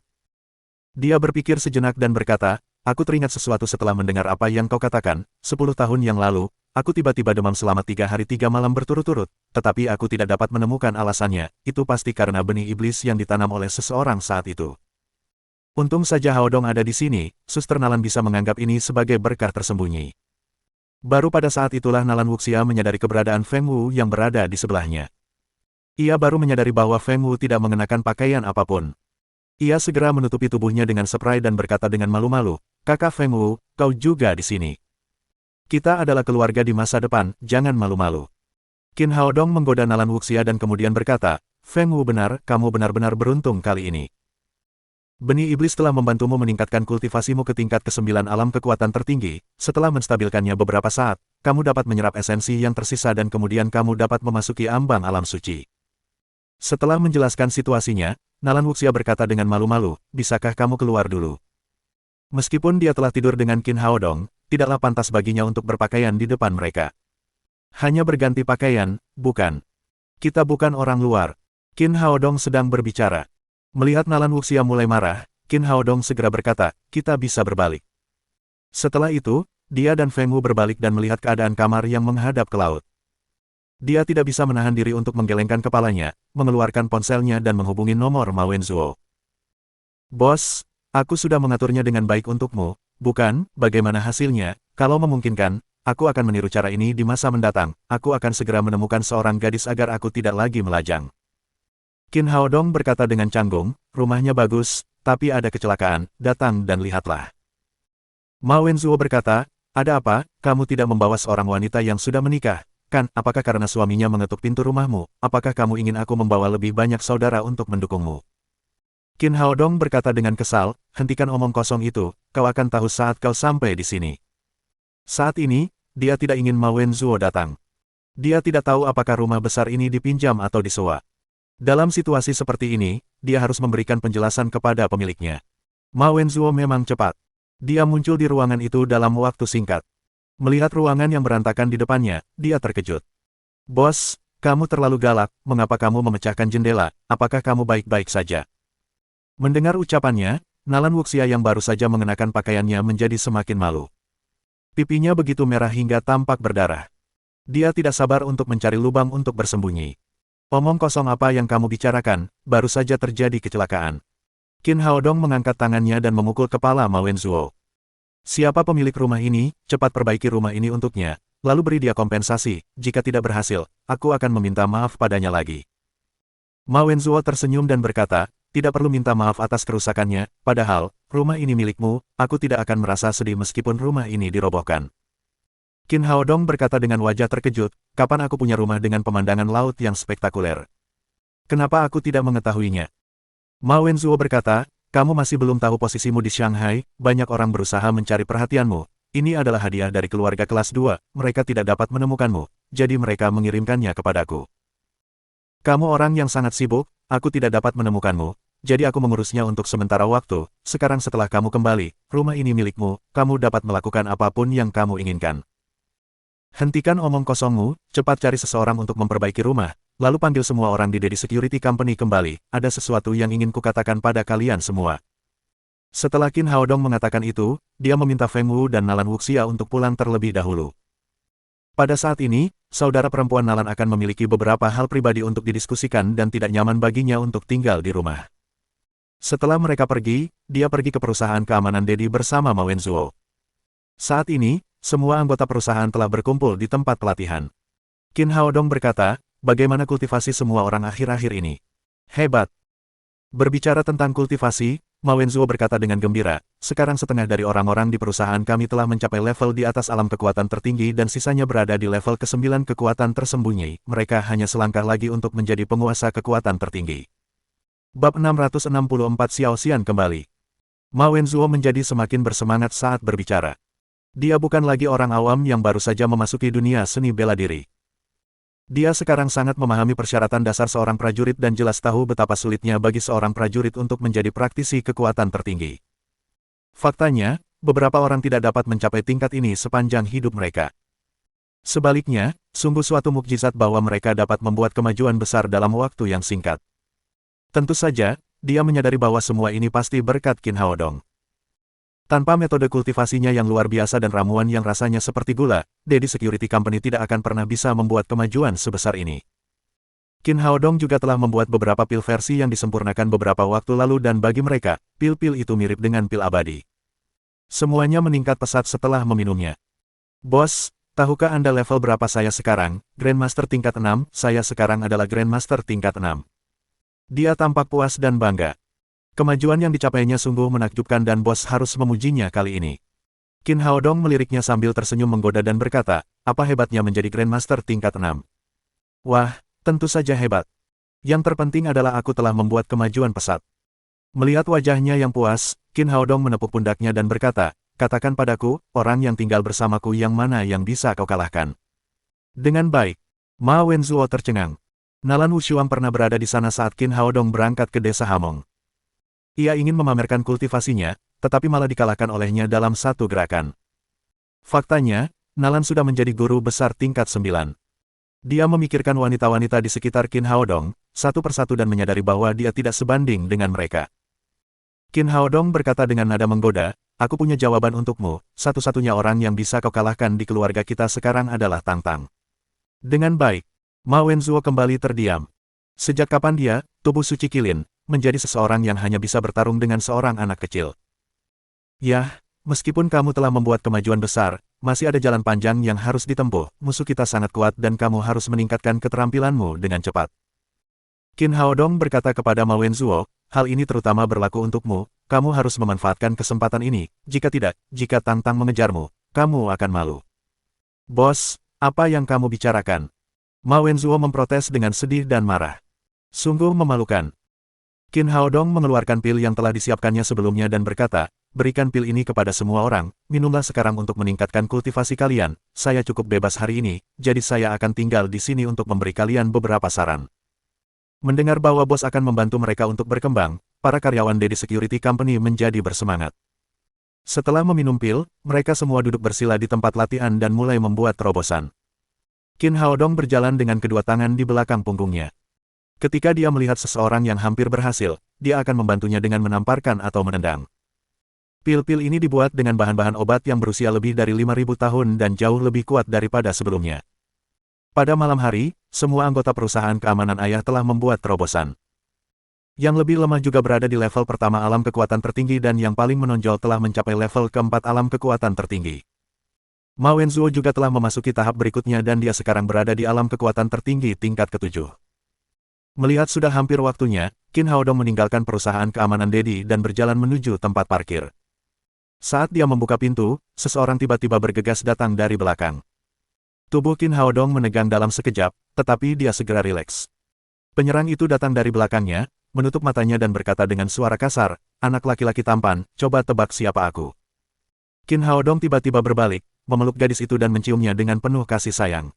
Dia berpikir sejenak dan berkata, aku teringat sesuatu setelah mendengar apa yang kau katakan, 10 tahun yang lalu, aku tiba-tiba demam selama 3 hari 3 malam berturut-turut, tetapi aku tidak dapat menemukan alasannya, itu pasti karena benih iblis yang ditanam oleh seseorang saat itu. Untung saja Haodong ada di sini, Suster Nalan bisa menganggap ini sebagai berkah tersembunyi. Baru pada saat itulah Nalan Wuxia menyadari keberadaan Feng Wu yang berada di sebelahnya. Ia baru menyadari bahwa Feng Wu tidak mengenakan pakaian apapun. Ia segera menutupi tubuhnya dengan spray dan berkata dengan malu-malu, Kakak Feng Wu, kau juga di sini. Kita adalah keluarga di masa depan, jangan malu-malu. Qin Haodong menggoda Nalan Wuxia dan kemudian berkata, Feng Wu benar, kamu benar-benar beruntung kali ini. Benih iblis telah membantumu meningkatkan kultivasimu ke tingkat ke-9 alam kekuatan tertinggi, setelah menstabilkannya beberapa saat, kamu dapat menyerap esensi yang tersisa dan kemudian kamu dapat memasuki ambang alam suci. Setelah menjelaskan situasinya, Nalan Wuxia berkata dengan malu-malu, bisakah kamu keluar dulu? Meskipun dia telah tidur dengan Qin Haodong, tidaklah pantas baginya untuk berpakaian di depan mereka. Hanya berganti pakaian, bukan? Kita bukan orang luar. Qin Haodong sedang berbicara. Melihat Nalan Wuxia mulai marah, Qin Haodong segera berkata, kita bisa berbalik. Setelah itu, dia dan Feng Wu berbalik dan melihat keadaan kamar yang menghadap ke laut. Dia tidak bisa menahan diri untuk menggelengkan kepalanya, mengeluarkan ponselnya dan menghubungi nomor Ma Wenzhuo. Bos, aku sudah mengaturnya dengan baik untukmu, bukan? Bagaimana hasilnya? Kalau memungkinkan, aku akan meniru cara ini di masa mendatang. Aku akan segera menemukan seorang gadis agar aku tidak lagi melajang. Qin Haodong berkata dengan canggung, rumahnya bagus, tapi ada kecelakaan, datang dan lihatlah. Ma Wenzhuo berkata, ada apa, kamu tidak membawa seorang wanita yang sudah menikah, kan? Apakah karena suaminya mengetuk pintu rumahmu? Apakah kamu ingin aku membawa lebih banyak saudara untuk mendukungmu? Qin Haodong berkata dengan kesal, hentikan omong kosong itu, kau akan tahu saat kau sampai di sini. Saat ini, dia tidak ingin Ma Wenzhuo datang. Dia tidak tahu apakah rumah besar ini dipinjam atau disewa. Dalam situasi seperti ini, dia harus memberikan penjelasan kepada pemiliknya. Ma Wenzhuo memang cepat. Dia muncul di ruangan itu dalam waktu singkat. Melihat ruangan yang berantakan di depannya, dia terkejut. Bos, kamu terlalu galak, mengapa kamu memecahkan jendela, apakah kamu baik-baik saja? Mendengar ucapannya, Nalan Wuxia yang baru saja mengenakan pakaiannya menjadi semakin malu. Pipinya begitu merah hingga tampak berdarah. Dia tidak sabar untuk mencari lubang untuk bersembunyi. Omong kosong apa yang kamu bicarakan, baru saja terjadi kecelakaan. Qin Haodong mengangkat tangannya dan memukul kepala Ma Wenzhuo. Siapa pemilik rumah ini, cepat perbaiki rumah ini untuknya, lalu beri dia kompensasi, jika tidak berhasil, aku akan meminta maaf padanya lagi. Ma Wenzhuo tersenyum dan berkata, tidak perlu minta maaf atas kerusakannya, padahal, rumah ini milikmu, aku tidak akan merasa sedih meskipun rumah ini dirobohkan. Qin Haodong berkata dengan wajah terkejut, kapan aku punya rumah dengan pemandangan laut yang spektakuler? Kenapa aku tidak mengetahuinya? Ma Wenzhuo berkata, kamu masih belum tahu posisimu di Shanghai, banyak orang berusaha mencari perhatianmu. Ini adalah hadiah dari keluarga kelas 2, mereka tidak dapat menemukanmu, jadi mereka mengirimkannya kepadaku. Kamu orang yang sangat sibuk, aku tidak dapat menemukanmu, jadi aku mengurusnya untuk sementara waktu. Sekarang setelah kamu kembali, rumah ini milikmu, kamu dapat melakukan apapun yang kamu inginkan. Hentikan omong kosongmu, cepat cari seseorang untuk memperbaiki rumah, lalu panggil semua orang di Dedi Security Company kembali, ada sesuatu yang ingin kukatakan pada kalian semua. Setelah Qin Haodong mengatakan itu, dia meminta Feng Wu dan Nalan Wuxia untuk pulang terlebih dahulu. Pada saat ini, saudara perempuan Nalan akan memiliki beberapa hal pribadi untuk didiskusikan dan tidak nyaman baginya untuk tinggal di rumah. Setelah mereka pergi, dia pergi ke perusahaan keamanan Dedi bersama Ma Wenzhuo. Saat ini, semua anggota perusahaan telah berkumpul di tempat pelatihan. Qin Haodong berkata, bagaimana kultivasi semua orang akhir-akhir ini? Hebat. Berbicara tentang kultivasi, Ma Wenzhuo berkata dengan gembira, sekarang setengah dari orang-orang di perusahaan kami telah mencapai level di atas alam kekuatan tertinggi dan sisanya berada di level ke-9 kekuatan tersembunyi, mereka hanya selangkah lagi untuk menjadi penguasa kekuatan tertinggi. Bab 664 Xiao Xian kembali. Ma Wenzhuo menjadi semakin bersemangat saat berbicara. Dia bukan lagi orang awam yang baru saja memasuki dunia seni bela diri. Dia sekarang sangat memahami persyaratan dasar seorang prajurit dan jelas tahu betapa sulitnya bagi seorang prajurit untuk menjadi praktisi kekuatan tertinggi. Faktanya, beberapa orang tidak dapat mencapai tingkat ini sepanjang hidup mereka. Sebaliknya, sungguh suatu mukjizat bahwa mereka dapat membuat kemajuan besar dalam waktu yang singkat. Tentu saja, dia menyadari bahwa semua ini pasti berkat Qin Haodong. Tanpa metode kultivasinya yang luar biasa dan ramuan yang rasanya seperti gula, Dedi Security Company tidak akan pernah bisa membuat kemajuan sebesar ini. Qin Haodong juga telah membuat beberapa pil versi yang disempurnakan beberapa waktu lalu dan bagi mereka, pil-pil itu mirip dengan pil abadi. Semuanya meningkat pesat setelah meminumnya. Bos, tahukah Anda level berapa saya sekarang? Grandmaster tingkat 6, saya sekarang adalah Grandmaster tingkat 6. Dia tampak puas dan bangga. Kemajuan yang dicapainya sungguh menakjubkan dan bos harus memujinya kali ini. Qin Haodong meliriknya sambil tersenyum menggoda dan berkata, apa hebatnya menjadi Grandmaster tingkat 6? Wah, tentu saja hebat. Yang terpenting adalah aku telah membuat kemajuan pesat. Melihat wajahnya yang puas, Qin Haodong menepuk pundaknya dan berkata, katakan padaku, orang yang tinggal bersamaku yang mana yang bisa kau kalahkan. Dengan baik. Ma Wenzhuo tercengang. Nalan Wushuang pernah berada di sana saat Qin Haodong berangkat ke desa Hamong. Ia ingin memamerkan kultivasinya, tetapi malah dikalahkan olehnya dalam satu gerakan. Faktanya, Nalan sudah menjadi guru besar tingkat 9. Dia memikirkan wanita-wanita di sekitar Qin Haodong, satu persatu dan menyadari bahwa dia tidak sebanding dengan mereka. Qin Haodong berkata dengan nada menggoda, aku punya jawaban untukmu, satu-satunya orang yang bisa kau kalahkan di keluarga kita sekarang adalah Tang Tang. Dengan baik, Ma Wenzhuo kembali terdiam. Sejak kapan dia, tubuh suci Qilin, menjadi seseorang yang hanya bisa bertarung dengan seorang anak kecil? Yah, meskipun kamu telah membuat kemajuan besar, masih ada jalan panjang yang harus ditempuh, musuh kita sangat kuat dan kamu harus meningkatkan keterampilanmu dengan cepat. Qin Haodong berkata kepada Ma Wenzhuo, hal ini terutama berlaku untukmu, kamu harus memanfaatkan kesempatan ini, jika tidak, jika Tang Tang mengejarmu, kamu akan malu. Bos, apa yang kamu bicarakan? Ma Wenzhuo memprotes dengan sedih dan marah. Sungguh memalukan. Qin Haodong mengeluarkan pil yang telah disiapkannya sebelumnya dan berkata, berikan pil ini kepada semua orang, minumlah sekarang untuk meningkatkan kultivasi kalian, saya cukup bebas hari ini, jadi saya akan tinggal di sini untuk memberi kalian beberapa saran. Mendengar bahwa bos akan membantu mereka untuk berkembang, para karyawan Daddy Security Company menjadi bersemangat. Setelah meminum pil, mereka semua duduk bersila di tempat latihan dan mulai membuat terobosan. Qin Haodong berjalan dengan kedua tangan di belakang punggungnya. Ketika dia melihat seseorang yang hampir berhasil, dia akan membantunya dengan menamparkan atau menendang. Pil-pil ini dibuat dengan bahan-bahan obat yang berusia lebih dari 5.000 tahun dan jauh lebih kuat daripada sebelumnya. Pada malam hari, semua anggota perusahaan keamanan ayah telah membuat terobosan. Yang lebih lemah juga berada di level pertama alam kekuatan tertinggi dan yang paling menonjol telah mencapai level keempat alam kekuatan tertinggi. Ma Wenzhuo juga telah memasuki tahap berikutnya dan dia sekarang berada di alam kekuatan tertinggi tingkat ke-7. Melihat sudah hampir waktunya, Qin Haodong meninggalkan perusahaan keamanan Daddy dan berjalan menuju tempat parkir. Saat dia membuka pintu, seseorang tiba-tiba bergegas datang dari belakang. Tubuh Qin Haodong menegang dalam sekejap, tetapi dia segera rileks. Penyerang itu datang dari belakangnya, menutup matanya dan berkata dengan suara kasar, anak laki-laki tampan, coba tebak siapa aku. Qin Haodong tiba-tiba berbalik, memeluk gadis itu dan menciumnya dengan penuh kasih sayang.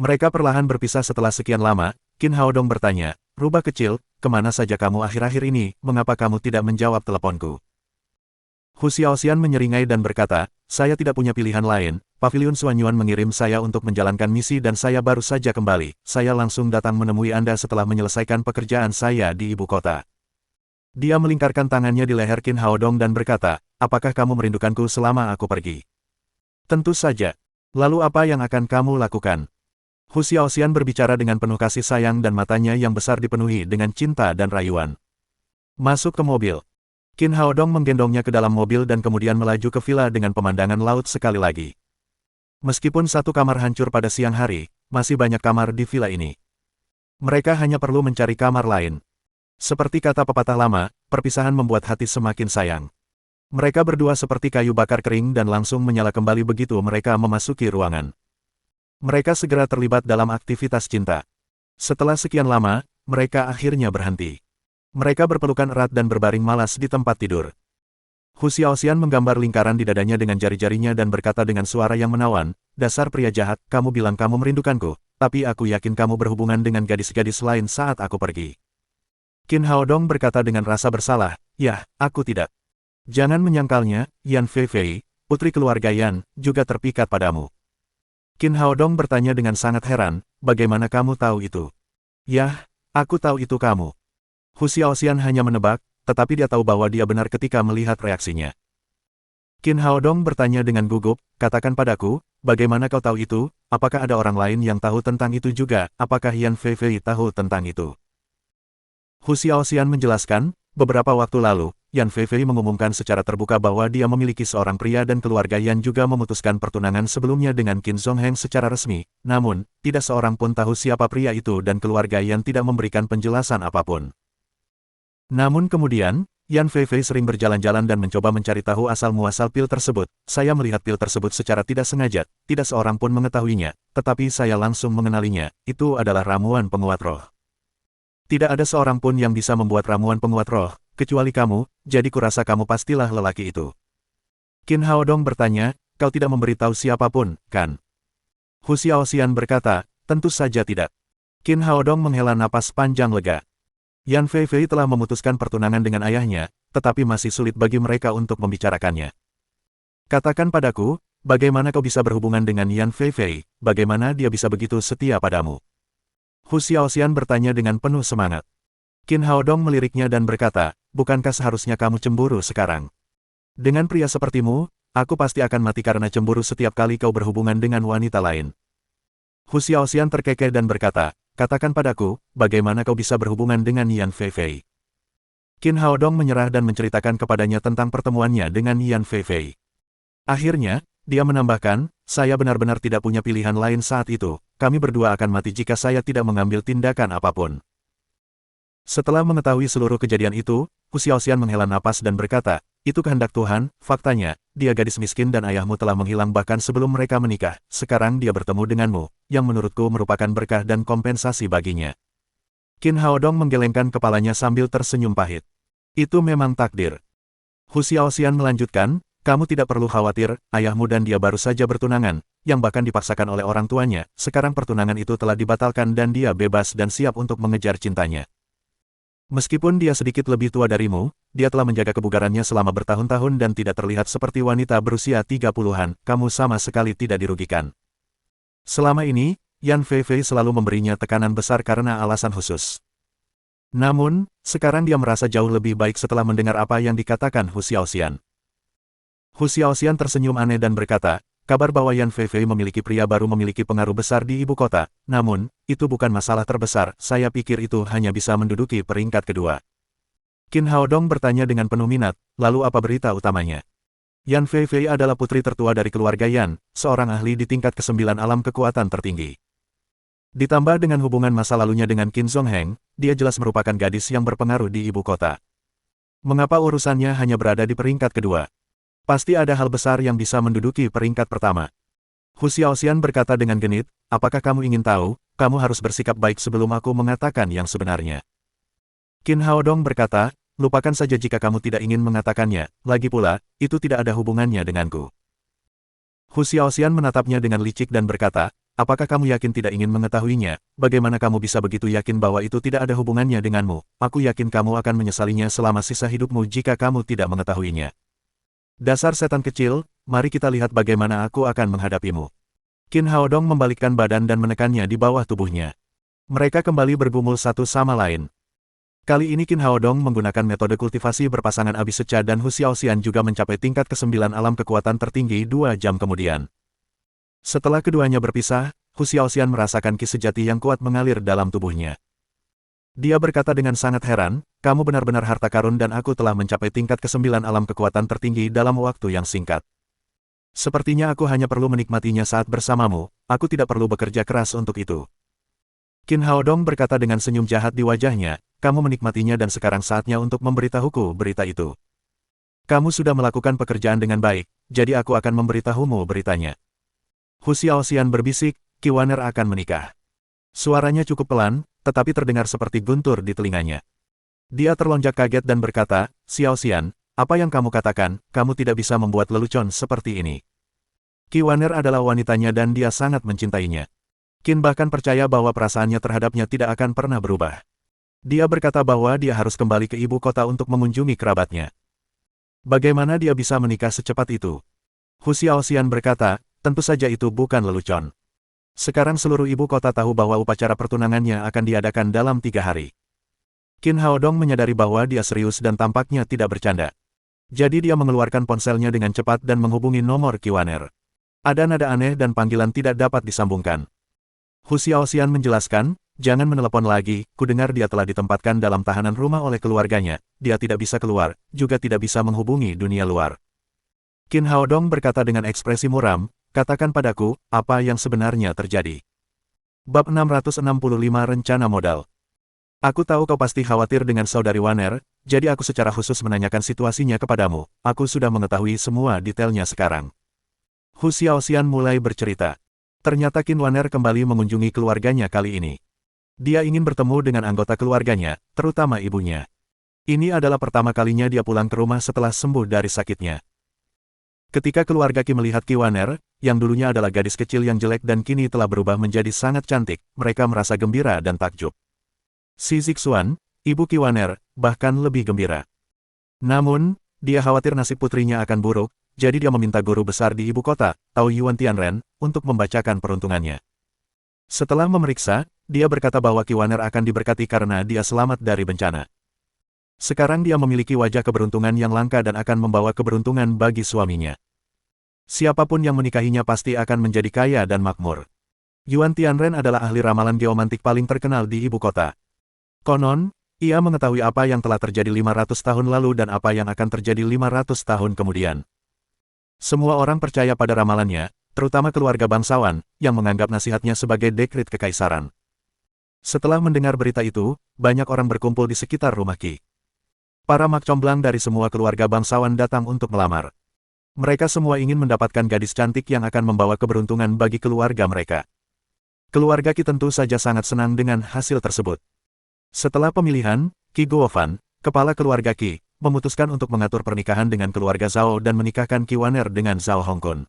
Mereka perlahan berpisah setelah sekian lama, Qin Haodong bertanya, rubah kecil, kemana saja kamu akhir-akhir ini, mengapa kamu tidak menjawab teleponku? Hu Xiaoxian menyeringai dan berkata, saya tidak punya pilihan lain, Pavilion Xuanyuan mengirim saya untuk menjalankan misi dan saya baru saja kembali, saya langsung datang menemui Anda setelah menyelesaikan pekerjaan saya di ibu kota. Dia melingkarkan tangannya di leher Qin Haodong dan berkata, apakah kamu merindukanku selama aku pergi? Tentu saja. Lalu apa yang akan kamu lakukan? Hu Xiaoxian berbicara dengan penuh kasih sayang dan matanya yang besar dipenuhi dengan cinta dan rayuan. Masuk ke mobil. Qin Haodong menggendongnya ke dalam mobil dan kemudian melaju ke villa dengan pemandangan laut sekali lagi. Meskipun satu kamar hancur pada siang hari, masih banyak kamar di villa ini. Mereka hanya perlu mencari kamar lain. Seperti kata pepatah lama, perpisahan membuat hati semakin sayang. Mereka berdua seperti kayu bakar kering dan langsung menyala kembali begitu mereka memasuki ruangan. Mereka segera terlibat dalam aktivitas cinta. Setelah sekian lama, mereka akhirnya berhenti. Mereka berpelukan erat dan berbaring malas di tempat tidur. Hu Xiaoxian menggambar lingkaran di dadanya dengan jari-jarinya dan berkata dengan suara yang menawan, dasar pria jahat, kamu bilang kamu merindukanku, tapi aku yakin kamu berhubungan dengan gadis-gadis lain saat aku pergi. Qin Haodong berkata dengan rasa bersalah, yah, aku tidak. Jangan menyangkalnya, Yan Feifei, putri keluarga Yan, juga terpikat padamu. Qin Haodong bertanya dengan sangat heran, bagaimana kamu tahu itu? Yah, aku tahu itu kamu. Hu Xiaoxian hanya menebak, tetapi dia tahu bahwa dia benar ketika melihat reaksinya. Qin Haodong bertanya dengan gugup, katakan padaku, bagaimana kau tahu itu, apakah ada orang lain yang tahu tentang itu juga, apakah Yan Feifei tahu tentang itu? Hu Xiaoxian menjelaskan, beberapa waktu lalu, Yan Feifei mengumumkan secara terbuka bahwa dia memiliki seorang pria dan keluarga Yan juga memutuskan pertunangan sebelumnya dengan Qin Zongheng secara resmi, namun, tidak seorang pun tahu siapa pria itu dan keluarga Yan tidak memberikan penjelasan apapun. Namun kemudian, Yan Feifei sering berjalan-jalan dan mencoba mencari tahu asal-muasal pil tersebut. Saya melihat pil tersebut secara tidak sengaja, tidak seorang pun mengetahuinya, tetapi saya langsung mengenalinya, itu adalah ramuan penguat roh. Tidak ada seorang pun yang bisa membuat ramuan penguat roh, kecuali kamu, jadi kurasa kamu pastilah lelaki itu. Qin Haodong bertanya, kau tidak memberitahu siapapun, kan? Hu Xiaoxian berkata, tentu saja tidak. Qin Haodong menghela napas panjang lega. Yan Feifei telah memutuskan pertunangan dengan ayahnya, tetapi masih sulit bagi mereka untuk membicarakannya. Katakan padaku, bagaimana kau bisa berhubungan dengan Yan Feifei, bagaimana dia bisa begitu setia padamu? Hu Xiaoxian bertanya dengan penuh semangat. Qin Haodong meliriknya dan berkata, bukankah seharusnya kamu cemburu sekarang? Dengan pria sepertimu, aku pasti akan mati karena cemburu setiap kali kau berhubungan dengan wanita lain. Hu Xiaoxian terkekeh dan berkata, katakan padaku, bagaimana kau bisa berhubungan dengan Yan Feifei? Qin Haodong menyerah dan menceritakan kepadanya tentang pertemuannya dengan Yan Feifei. Akhirnya, dia menambahkan, saya benar-benar tidak punya pilihan lain saat itu, kami berdua akan mati jika saya tidak mengambil tindakan apapun. Setelah mengetahui seluruh kejadian itu, Hu Xiaoxian menghela napas dan berkata, itu kehendak Tuhan, faktanya, dia gadis miskin dan ayahmu telah menghilang bahkan sebelum mereka menikah, sekarang dia bertemu denganmu, yang menurutku merupakan berkah dan kompensasi baginya. Qin Haodong menggelengkan kepalanya sambil tersenyum pahit. Itu memang takdir. Hu Xiaoxian melanjutkan, kamu tidak perlu khawatir, ayahmu dan dia baru saja bertunangan, yang bahkan dipaksakan oleh orang tuanya, sekarang pertunangan itu telah dibatalkan dan dia bebas dan siap untuk mengejar cintanya. Meskipun dia sedikit lebih tua darimu, dia telah menjaga kebugarannya selama bertahun-tahun dan tidak terlihat seperti wanita berusia 30-an, kamu sama sekali tidak dirugikan. Selama ini, Yan Feifei selalu memberinya tekanan besar karena alasan khusus. Namun, sekarang dia merasa jauh lebih baik setelah mendengar apa yang dikatakan Hu Xiaoxian. Hu Xiaoxian tersenyum aneh dan berkata, kabar bahwa Yan Feifei memiliki pria baru memiliki pengaruh besar di ibu kota, namun, itu bukan masalah terbesar, saya pikir itu hanya bisa menduduki peringkat kedua. Qin Haodong bertanya dengan penuh minat, lalu apa berita utamanya? Yan Feifei adalah putri tertua dari keluarga Yan, seorang ahli di tingkat ke-9 alam kekuatan tertinggi. Ditambah dengan hubungan masa lalunya dengan Qin Zongheng, dia jelas merupakan gadis yang berpengaruh di ibu kota. Mengapa urusannya hanya berada di peringkat kedua? Pasti ada hal besar yang bisa menduduki peringkat pertama. Hu Xiaoxian berkata dengan genit, apakah kamu ingin tahu, kamu harus bersikap baik sebelum aku mengatakan yang sebenarnya. Qin Haodong berkata, lupakan saja jika kamu tidak ingin mengatakannya, lagi pula, itu tidak ada hubungannya denganku. Hu Xiaoxian menatapnya dengan licik dan berkata, apakah kamu yakin tidak ingin mengetahuinya, bagaimana kamu bisa begitu yakin bahwa itu tidak ada hubungannya denganmu, aku yakin kamu akan menyesalinya selama sisa hidupmu jika kamu tidak mengetahuinya. Dasar setan kecil, mari kita lihat bagaimana aku akan menghadapimu. Qin Haodong membalikkan badan dan menekannya di bawah tubuhnya. Mereka kembali bergumul satu sama lain. Kali ini Qin Haodong menggunakan metode kultivasi berpasangan abis seca dan Hu Xiaoxian juga mencapai tingkat ke-9 alam kekuatan tertinggi 2 jam kemudian. Setelah keduanya berpisah, Hu Xiaoxian merasakan ki sejati yang kuat mengalir dalam tubuhnya. Dia berkata dengan sangat heran, kamu benar-benar harta karun dan aku telah mencapai tingkat ke-9 alam kekuatan tertinggi dalam waktu yang singkat. Sepertinya aku hanya perlu menikmatinya saat bersamamu, aku tidak perlu bekerja keras untuk itu. Qin Haodong berkata dengan senyum jahat di wajahnya, kamu menikmatinya dan sekarang saatnya untuk memberitahuku berita itu. Kamu sudah melakukan pekerjaan dengan baik, jadi aku akan memberitahumu beritanya. Hu Xiaoxian berbisik, Qi Waner akan menikah. Suaranya cukup pelan, tetapi terdengar seperti guntur di telinganya. Dia terlonjak kaget dan berkata, Xiaoxian, apa yang kamu katakan, kamu tidak bisa membuat lelucon seperti ini. Qi Waner adalah wanitanya dan dia sangat mencintainya. Qin bahkan percaya bahwa perasaannya terhadapnya tidak akan pernah berubah. Dia berkata bahwa dia harus kembali ke ibu kota untuk mengunjungi kerabatnya. Bagaimana dia bisa menikah secepat itu? Hu Xiaoxian berkata, tentu saja itu bukan lelucon. Sekarang seluruh ibu kota tahu bahwa upacara pertunangannya akan diadakan dalam 3 hari. Qin Haodong menyadari bahwa dia serius dan tampaknya tidak bercanda. Jadi dia mengeluarkan ponselnya dengan cepat dan menghubungi nomor Qi Waner. Ada nada aneh dan panggilan tidak dapat disambungkan. Hu Xiaoxian menjelaskan, jangan menelepon lagi, kudengar dia telah ditempatkan dalam tahanan rumah oleh keluarganya, dia tidak bisa keluar, juga tidak bisa menghubungi dunia luar. Qin Haodong berkata dengan ekspresi muram, katakan padaku, apa yang sebenarnya terjadi. Bab 665 Rencana Modal. Aku tahu kau pasti khawatir dengan saudari Waner, jadi aku secara khusus menanyakan situasinya kepadamu, aku sudah mengetahui semua detailnya sekarang. Hu Xiaoxian mulai bercerita. Ternyata Qin Waner kembali mengunjungi keluarganya kali ini. Dia ingin bertemu dengan anggota keluarganya, terutama ibunya. Ini adalah pertama kalinya dia pulang ke rumah setelah sembuh dari sakitnya. Ketika keluarga Qi melihat Qi Waner, yang dulunya adalah gadis kecil yang jelek dan kini telah berubah menjadi sangat cantik, mereka merasa gembira dan takjub. Si Zixuan, ibu Qi Waner, bahkan lebih gembira. Namun, dia khawatir nasib putrinya akan buruk, jadi dia meminta guru besar di ibu kota, Tao Yuan Tianren, untuk membacakan peruntungannya. Setelah memeriksa, dia berkata bahwa Kiwaner akan diberkati karena dia selamat dari bencana. Sekarang dia memiliki wajah keberuntungan yang langka dan akan membawa keberuntungan bagi suaminya. Siapapun yang menikahinya pasti akan menjadi kaya dan makmur. Yuan Tianren adalah ahli ramalan geomantik paling terkenal di ibu kota. Konon, ia mengetahui apa yang telah terjadi 500 tahun lalu dan apa yang akan terjadi 500 tahun kemudian. Semua orang percaya pada ramalannya, terutama keluarga bangsawan, yang menganggap nasihatnya sebagai dekret kekaisaran. Setelah mendengar berita itu, banyak orang berkumpul di sekitar rumah Qi. Para mak comblang dari semua keluarga bangsawan datang untuk melamar. Mereka semua ingin mendapatkan gadis cantik yang akan membawa keberuntungan bagi keluarga mereka. Keluarga Qi tentu saja sangat senang dengan hasil tersebut. Setelah pemilihan, Qi Guofan, kepala keluarga Qi, memutuskan untuk mengatur pernikahan dengan keluarga Zhao dan menikahkan Kiwaner dengan Zhao Hongkun.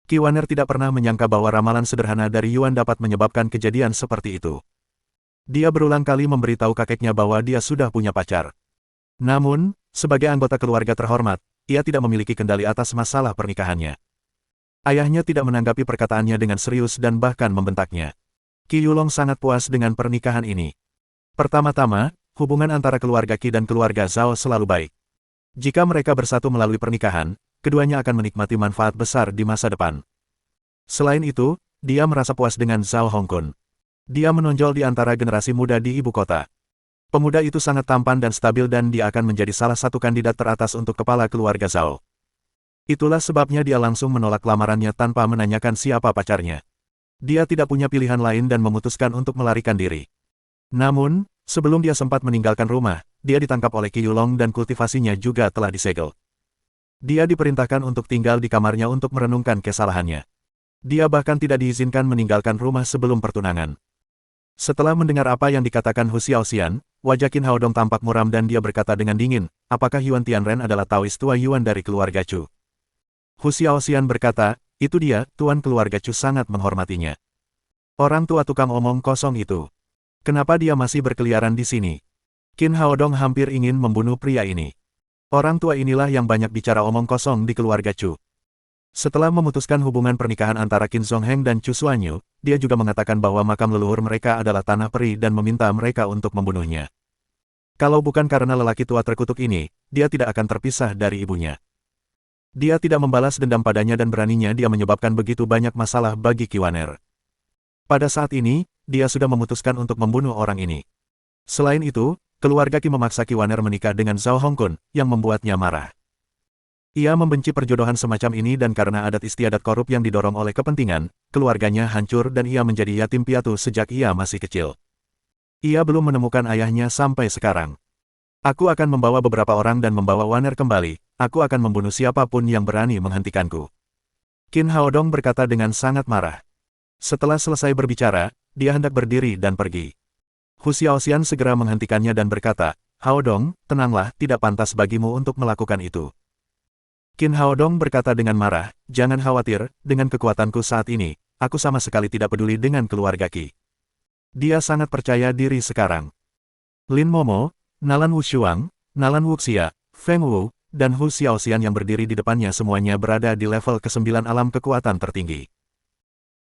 Kiwaner tidak pernah menyangka bahwa ramalan sederhana dari Yuan dapat menyebabkan kejadian seperti itu. Dia berulang kali memberitahu kakeknya bahwa dia sudah punya pacar. Namun, sebagai anggota keluarga terhormat, ia tidak memiliki kendali atas masalah pernikahannya. Ayahnya tidak menanggapi perkataannya dengan serius dan bahkan membentaknya. Qi Yulong sangat puas dengan pernikahan ini. Pertama-tama, hubungan antara keluarga Qi dan keluarga Zhao selalu baik. Jika mereka bersatu melalui pernikahan, keduanya akan menikmati manfaat besar di masa depan. Selain itu, dia merasa puas dengan Zhao Hongkun. Dia menonjol di antara generasi muda di ibu kota. Pemuda itu sangat tampan dan stabil dan dia akan menjadi salah satu kandidat teratas untuk kepala keluarga Zhao. Itulah sebabnya dia langsung menolak lamarannya tanpa menanyakan siapa pacarnya. Dia tidak punya pilihan lain dan memutuskan untuk melarikan diri. Namun, sebelum dia sempat meninggalkan rumah, dia ditangkap oleh Qi Yulong dan kultivasinya juga telah disegel. Dia diperintahkan untuk tinggal di kamarnya untuk merenungkan kesalahannya. Dia bahkan tidak diizinkan meninggalkan rumah sebelum pertunangan. Setelah mendengar apa yang dikatakan Hu Xiaoxian, wajah Qin Haodong tampak muram dan dia berkata dengan dingin, apakah Yuan Tianren adalah Taois tua Yuan dari keluarga Chu? Hu Xiaoxian berkata, itu dia, tuan keluarga Chu sangat menghormatinya. Orang tua tukang omong kosong itu. Kenapa dia masih berkeliaran di sini? Qin Haodong hampir ingin membunuh pria ini. Orang tua inilah yang banyak bicara omong kosong di keluarga Chu. Setelah memutuskan hubungan pernikahan antara Qin Zongheng dan Chu Xuanyu, dia juga mengatakan bahwa makam leluhur mereka adalah tanah peri dan meminta mereka untuk membunuhnya. Kalau bukan karena lelaki tua terkutuk ini, dia tidak akan terpisah dari ibunya. Dia tidak membalas dendam padanya dan beraninya dia menyebabkan begitu banyak masalah bagi Kiwaner. Pada saat ini, dia sudah memutuskan untuk membunuh orang ini. Selain itu, keluarga Qi memaksa Kiwaner menikah dengan Zhao Hongkun, yang membuatnya marah. Ia membenci perjodohan semacam ini dan karena adat istiadat korup yang didorong oleh kepentingan, keluarganya hancur dan ia menjadi yatim piatu sejak ia masih kecil. Ia belum menemukan ayahnya sampai sekarang. Aku akan membawa beberapa orang dan membawa Waner kembali, aku akan membunuh siapapun yang berani menghentikanku. Qin Haodong berkata dengan sangat marah. Setelah selesai berbicara, dia hendak berdiri dan pergi. Hu Xiaoxian segera menghentikannya dan berkata, Haodong, tenanglah, tidak pantas bagimu untuk melakukan itu. Qin Haodong berkata dengan marah, jangan khawatir, dengan kekuatanku saat ini, aku sama sekali tidak peduli dengan keluarga Qi. Dia sangat percaya diri sekarang. Lin Momo, Nalan Wushuang, Nalan Wuxia, Feng Wu, dan Hu Xiaoxian yang berdiri di depannya semuanya berada di level ke-9 alam kekuatan tertinggi.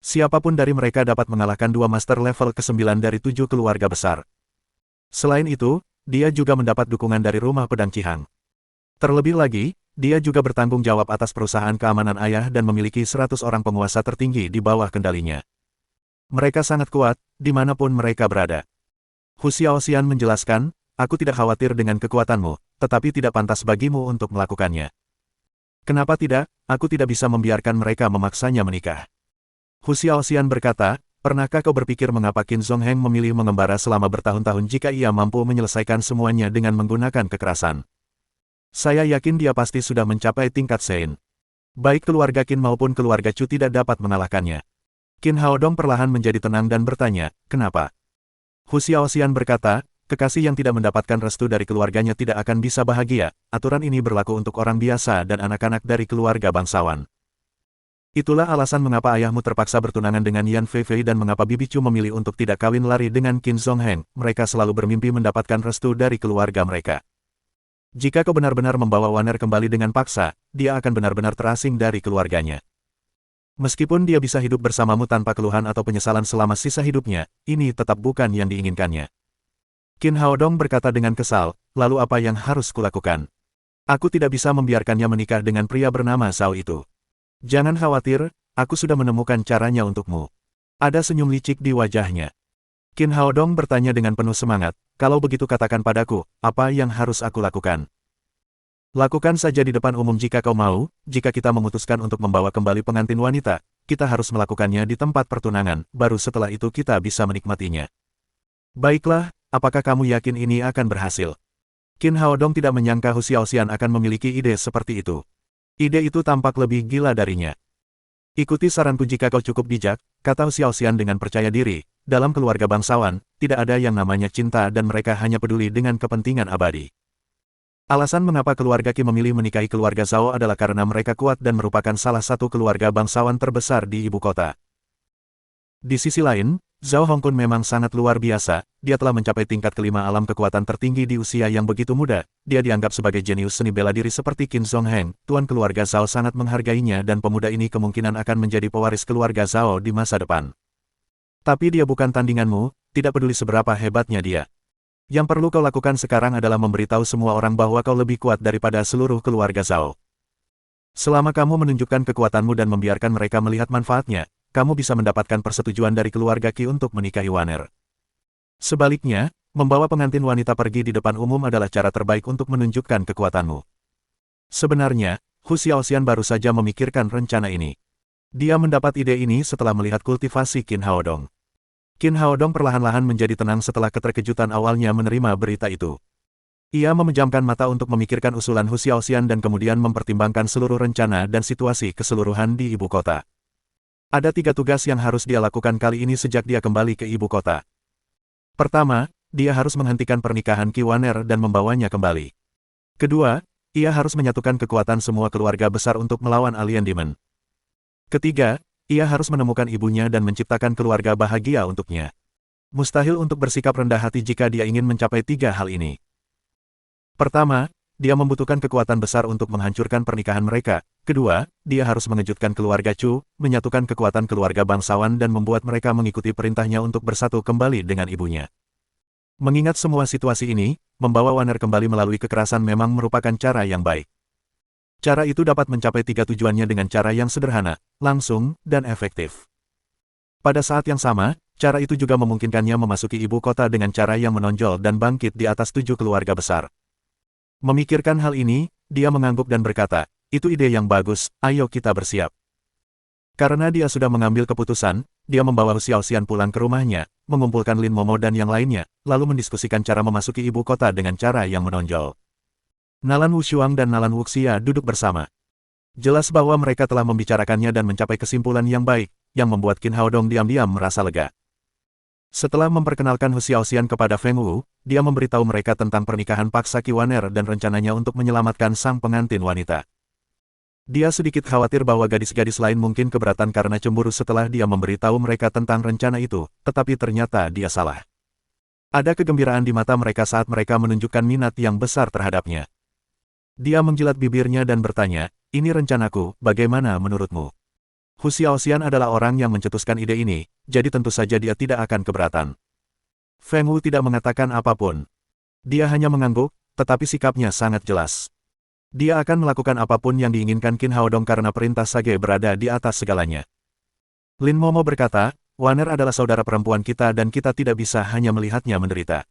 Siapapun dari mereka dapat mengalahkan dua master level ke-9 dari 7 keluarga besar. Selain itu, dia juga mendapat dukungan dari rumah pedang Qihang. Terlebih lagi, dia juga bertanggung jawab atas perusahaan keamanan ayah dan memiliki 100 orang penguasa tertinggi di bawah kendalinya. Mereka sangat kuat, dimanapun mereka berada. Hu Xiaoxian menjelaskan, aku tidak khawatir dengan kekuatanmu, tetapi tidak pantas bagimu untuk melakukannya. Kenapa tidak? Aku tidak bisa membiarkan mereka memaksanya menikah. Hu Xiaoxian berkata, pernahkah kau berpikir mengapa Qin Zongheng memilih mengembara selama bertahun-tahun jika ia mampu menyelesaikan semuanya dengan menggunakan kekerasan? Saya yakin dia pasti sudah mencapai tingkat Sein. Baik keluarga Qin maupun keluarga Chu tidak dapat mengalahkannya. Qin Haodong perlahan menjadi tenang dan bertanya, kenapa? Hu Xiaoxian berkata, kekasih yang tidak mendapatkan restu dari keluarganya tidak akan bisa bahagia, aturan ini berlaku untuk orang biasa dan anak-anak dari keluarga bangsawan. Itulah alasan mengapa ayahmu terpaksa bertunangan dengan Yan Feifei dan mengapa Bibi Chu memilih untuk tidak kawin lari dengan Qin Zongheng, mereka selalu bermimpi mendapatkan restu dari keluarga mereka. Jika kau benar-benar membawa Waner kembali dengan paksa, dia akan benar-benar terasing dari keluarganya. Meskipun dia bisa hidup bersamamu tanpa keluhan atau penyesalan selama sisa hidupnya, ini tetap bukan yang diinginkannya. Qin Haodong berkata dengan kesal, lalu apa yang harus kulakukan? Aku tidak bisa membiarkannya menikah dengan pria bernama Zhao itu. Jangan khawatir, aku sudah menemukan caranya untukmu. Ada senyum licik di wajahnya. Qin Haodong bertanya dengan penuh semangat, kalau begitu katakan padaku, apa yang harus aku lakukan? Lakukan saja di depan umum jika kau mau, jika kita memutuskan untuk membawa kembali pengantin wanita, kita harus melakukannya di tempat pertunangan, baru setelah itu kita bisa menikmatinya. Baiklah, apakah kamu yakin ini akan berhasil? Qin Haodong tidak menyangka Hu Xiaoxian akan memiliki ide seperti itu. Ide itu tampak lebih gila darinya. Ikuti saranku jika kau cukup bijak, kata Hu Xiaoxian dengan percaya diri, dalam keluarga bangsawan, tidak ada yang namanya cinta dan mereka hanya peduli dengan kepentingan abadi. Alasan mengapa keluarga Qi memilih menikahi keluarga Zhao adalah karena mereka kuat dan merupakan salah satu keluarga bangsawan terbesar di ibu kota. Di sisi lain, Zhao Hongkun memang sangat luar biasa, dia telah mencapai tingkat kelima alam kekuatan tertinggi di usia yang begitu muda, dia dianggap sebagai jenius seni bela diri seperti Qin Zongheng, tuan keluarga Zhao sangat menghargainya dan pemuda ini kemungkinan akan menjadi pewaris keluarga Zhao di masa depan. Tapi dia bukan tandinganmu, tidak peduli seberapa hebatnya dia. Yang perlu kau lakukan sekarang adalah memberitahu semua orang bahwa kau lebih kuat daripada seluruh keluarga Zhao. Selama kamu menunjukkan kekuatanmu dan membiarkan mereka melihat manfaatnya, kamu bisa mendapatkan persetujuan dari keluarga Qi untuk menikahi Waner. Sebaliknya, membawa pengantin wanita pergi di depan umum adalah cara terbaik untuk menunjukkan kekuatanmu. Sebenarnya, Hu Xiaoxian baru saja memikirkan rencana ini. Dia mendapat ide ini setelah melihat kultivasi Qin Haodong. Qin Haodong perlahan-lahan menjadi tenang setelah keterkejutan awalnya menerima berita itu. Ia memejamkan mata untuk memikirkan usulan Hu Xiaoxian dan kemudian mempertimbangkan seluruh rencana dan situasi keseluruhan di ibu kota. Ada 3 tugas yang harus dia lakukan kali ini sejak dia kembali ke ibu kota. Pertama, dia harus menghentikan pernikahan Qi Waner dan membawanya kembali. Kedua, ia harus menyatukan kekuatan semua keluarga besar untuk melawan alien demon. Ketiga, ia harus menemukan ibunya dan menciptakan keluarga bahagia untuknya. Mustahil untuk bersikap rendah hati jika dia ingin mencapai 3 hal ini. Pertama, dia membutuhkan kekuatan besar untuk menghancurkan pernikahan mereka. Kedua, dia harus mengejutkan keluarga Chu, menyatukan kekuatan keluarga bangsawan dan membuat mereka mengikuti perintahnya untuk bersatu kembali dengan ibunya. Mengingat semua situasi ini, membawa Waner kembali melalui kekerasan memang merupakan cara yang baik. Cara itu dapat mencapai 3 tujuannya dengan cara yang sederhana, langsung, dan efektif. Pada saat yang sama, cara itu juga memungkinkannya memasuki ibu kota dengan cara yang menonjol dan bangkit di atas 7 keluarga besar. Memikirkan hal ini, dia mengangguk dan berkata, itu ide yang bagus, ayo kita bersiap. Karena dia sudah mengambil keputusan, dia membawa Hu Xiaoxian pulang ke rumahnya, mengumpulkan Lin Momo dan yang lainnya, lalu mendiskusikan cara memasuki ibu kota dengan cara yang menonjol. Nalan Wushuang dan Nalan Wuxia duduk bersama. Jelas bahwa mereka telah membicarakannya dan mencapai kesimpulan yang baik, yang membuat Qin Haodong diam-diam merasa lega. Setelah memperkenalkan Hu Xiaoxian kepada Feng Wu, dia memberitahu mereka tentang pernikahan paksa Qi Waner dan rencananya untuk menyelamatkan sang pengantin wanita. Dia sedikit khawatir bahwa gadis-gadis lain mungkin keberatan karena cemburu setelah dia memberitahu mereka tentang rencana itu, tetapi ternyata dia salah. Ada kegembiraan di mata mereka saat mereka menunjukkan minat yang besar terhadapnya. Dia menjilat bibirnya dan bertanya, ini rencanaku, bagaimana menurutmu? Hu Xiaoxian adalah orang yang mencetuskan ide ini, jadi tentu saja dia tidak akan keberatan. Feng Wu tidak mengatakan apapun. Dia hanya mengangguk, tetapi sikapnya sangat jelas. Dia akan melakukan apapun yang diinginkan Qin Haodong karena perintah Sage berada di atas segalanya. Lin Momo berkata, Waner adalah saudara perempuan kita dan kita tidak bisa hanya melihatnya menderita.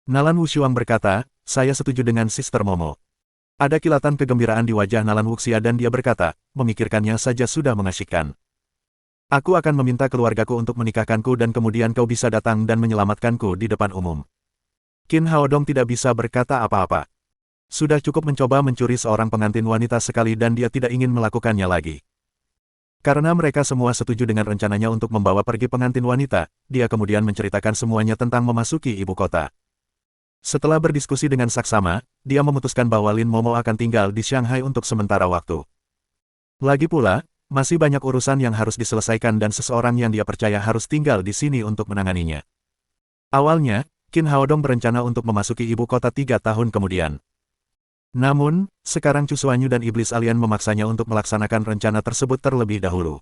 Nalan Wushuang berkata, saya setuju dengan Sister Momo. Ada kilatan kegembiraan di wajah Nalan Wuxia dan dia berkata, memikirkannya saja sudah mengasyikkan. Aku akan meminta keluargaku untuk menikahkanku dan kemudian kau bisa datang dan menyelamatkanku di depan umum. Qin Haodong tidak bisa berkata apa-apa. Sudah cukup mencoba mencuri seorang pengantin wanita sekali dan dia tidak ingin melakukannya lagi. Karena mereka semua setuju dengan rencananya untuk membawa pergi pengantin wanita, dia kemudian menceritakan semuanya tentang memasuki ibu kota. Setelah berdiskusi dengan saksama, dia memutuskan bahwa Lin Momo akan tinggal di Shanghai untuk sementara waktu. Lagi pula, masih banyak urusan yang harus diselesaikan dan seseorang yang dia percaya harus tinggal di sini untuk menanganinya. Awalnya, Qin Haodong berencana untuk memasuki ibu kota 3 tahun kemudian. Namun, sekarang Chu Xuanyu dan Iblis Alien memaksanya untuk melaksanakan rencana tersebut terlebih dahulu.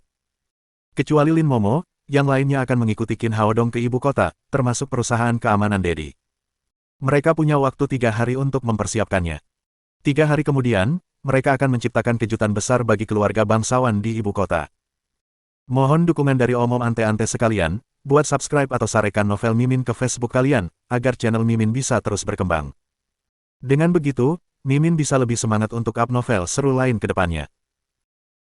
Kecuali Lin Momo, yang lainnya akan mengikuti Qin Haodong ke ibu kota, termasuk perusahaan keamanan Dedi. Mereka punya waktu 3 hari untuk mempersiapkannya. 3 hari kemudian, mereka akan menciptakan kejutan besar bagi keluarga bangsawan di ibu kota. Mohon dukungan dari omom ante-ante sekalian, buat subscribe atau sarekan novel Mimin ke Facebook kalian, agar channel Mimin bisa terus berkembang. Dengan begitu, Mimin bisa lebih semangat untuk up novel seru lain ke depannya.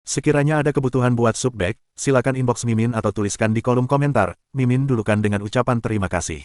Sekiranya ada kebutuhan buat subback, silakan inbox Mimin atau tuliskan di kolom komentar. Mimin dulukan dengan ucapan terima kasih.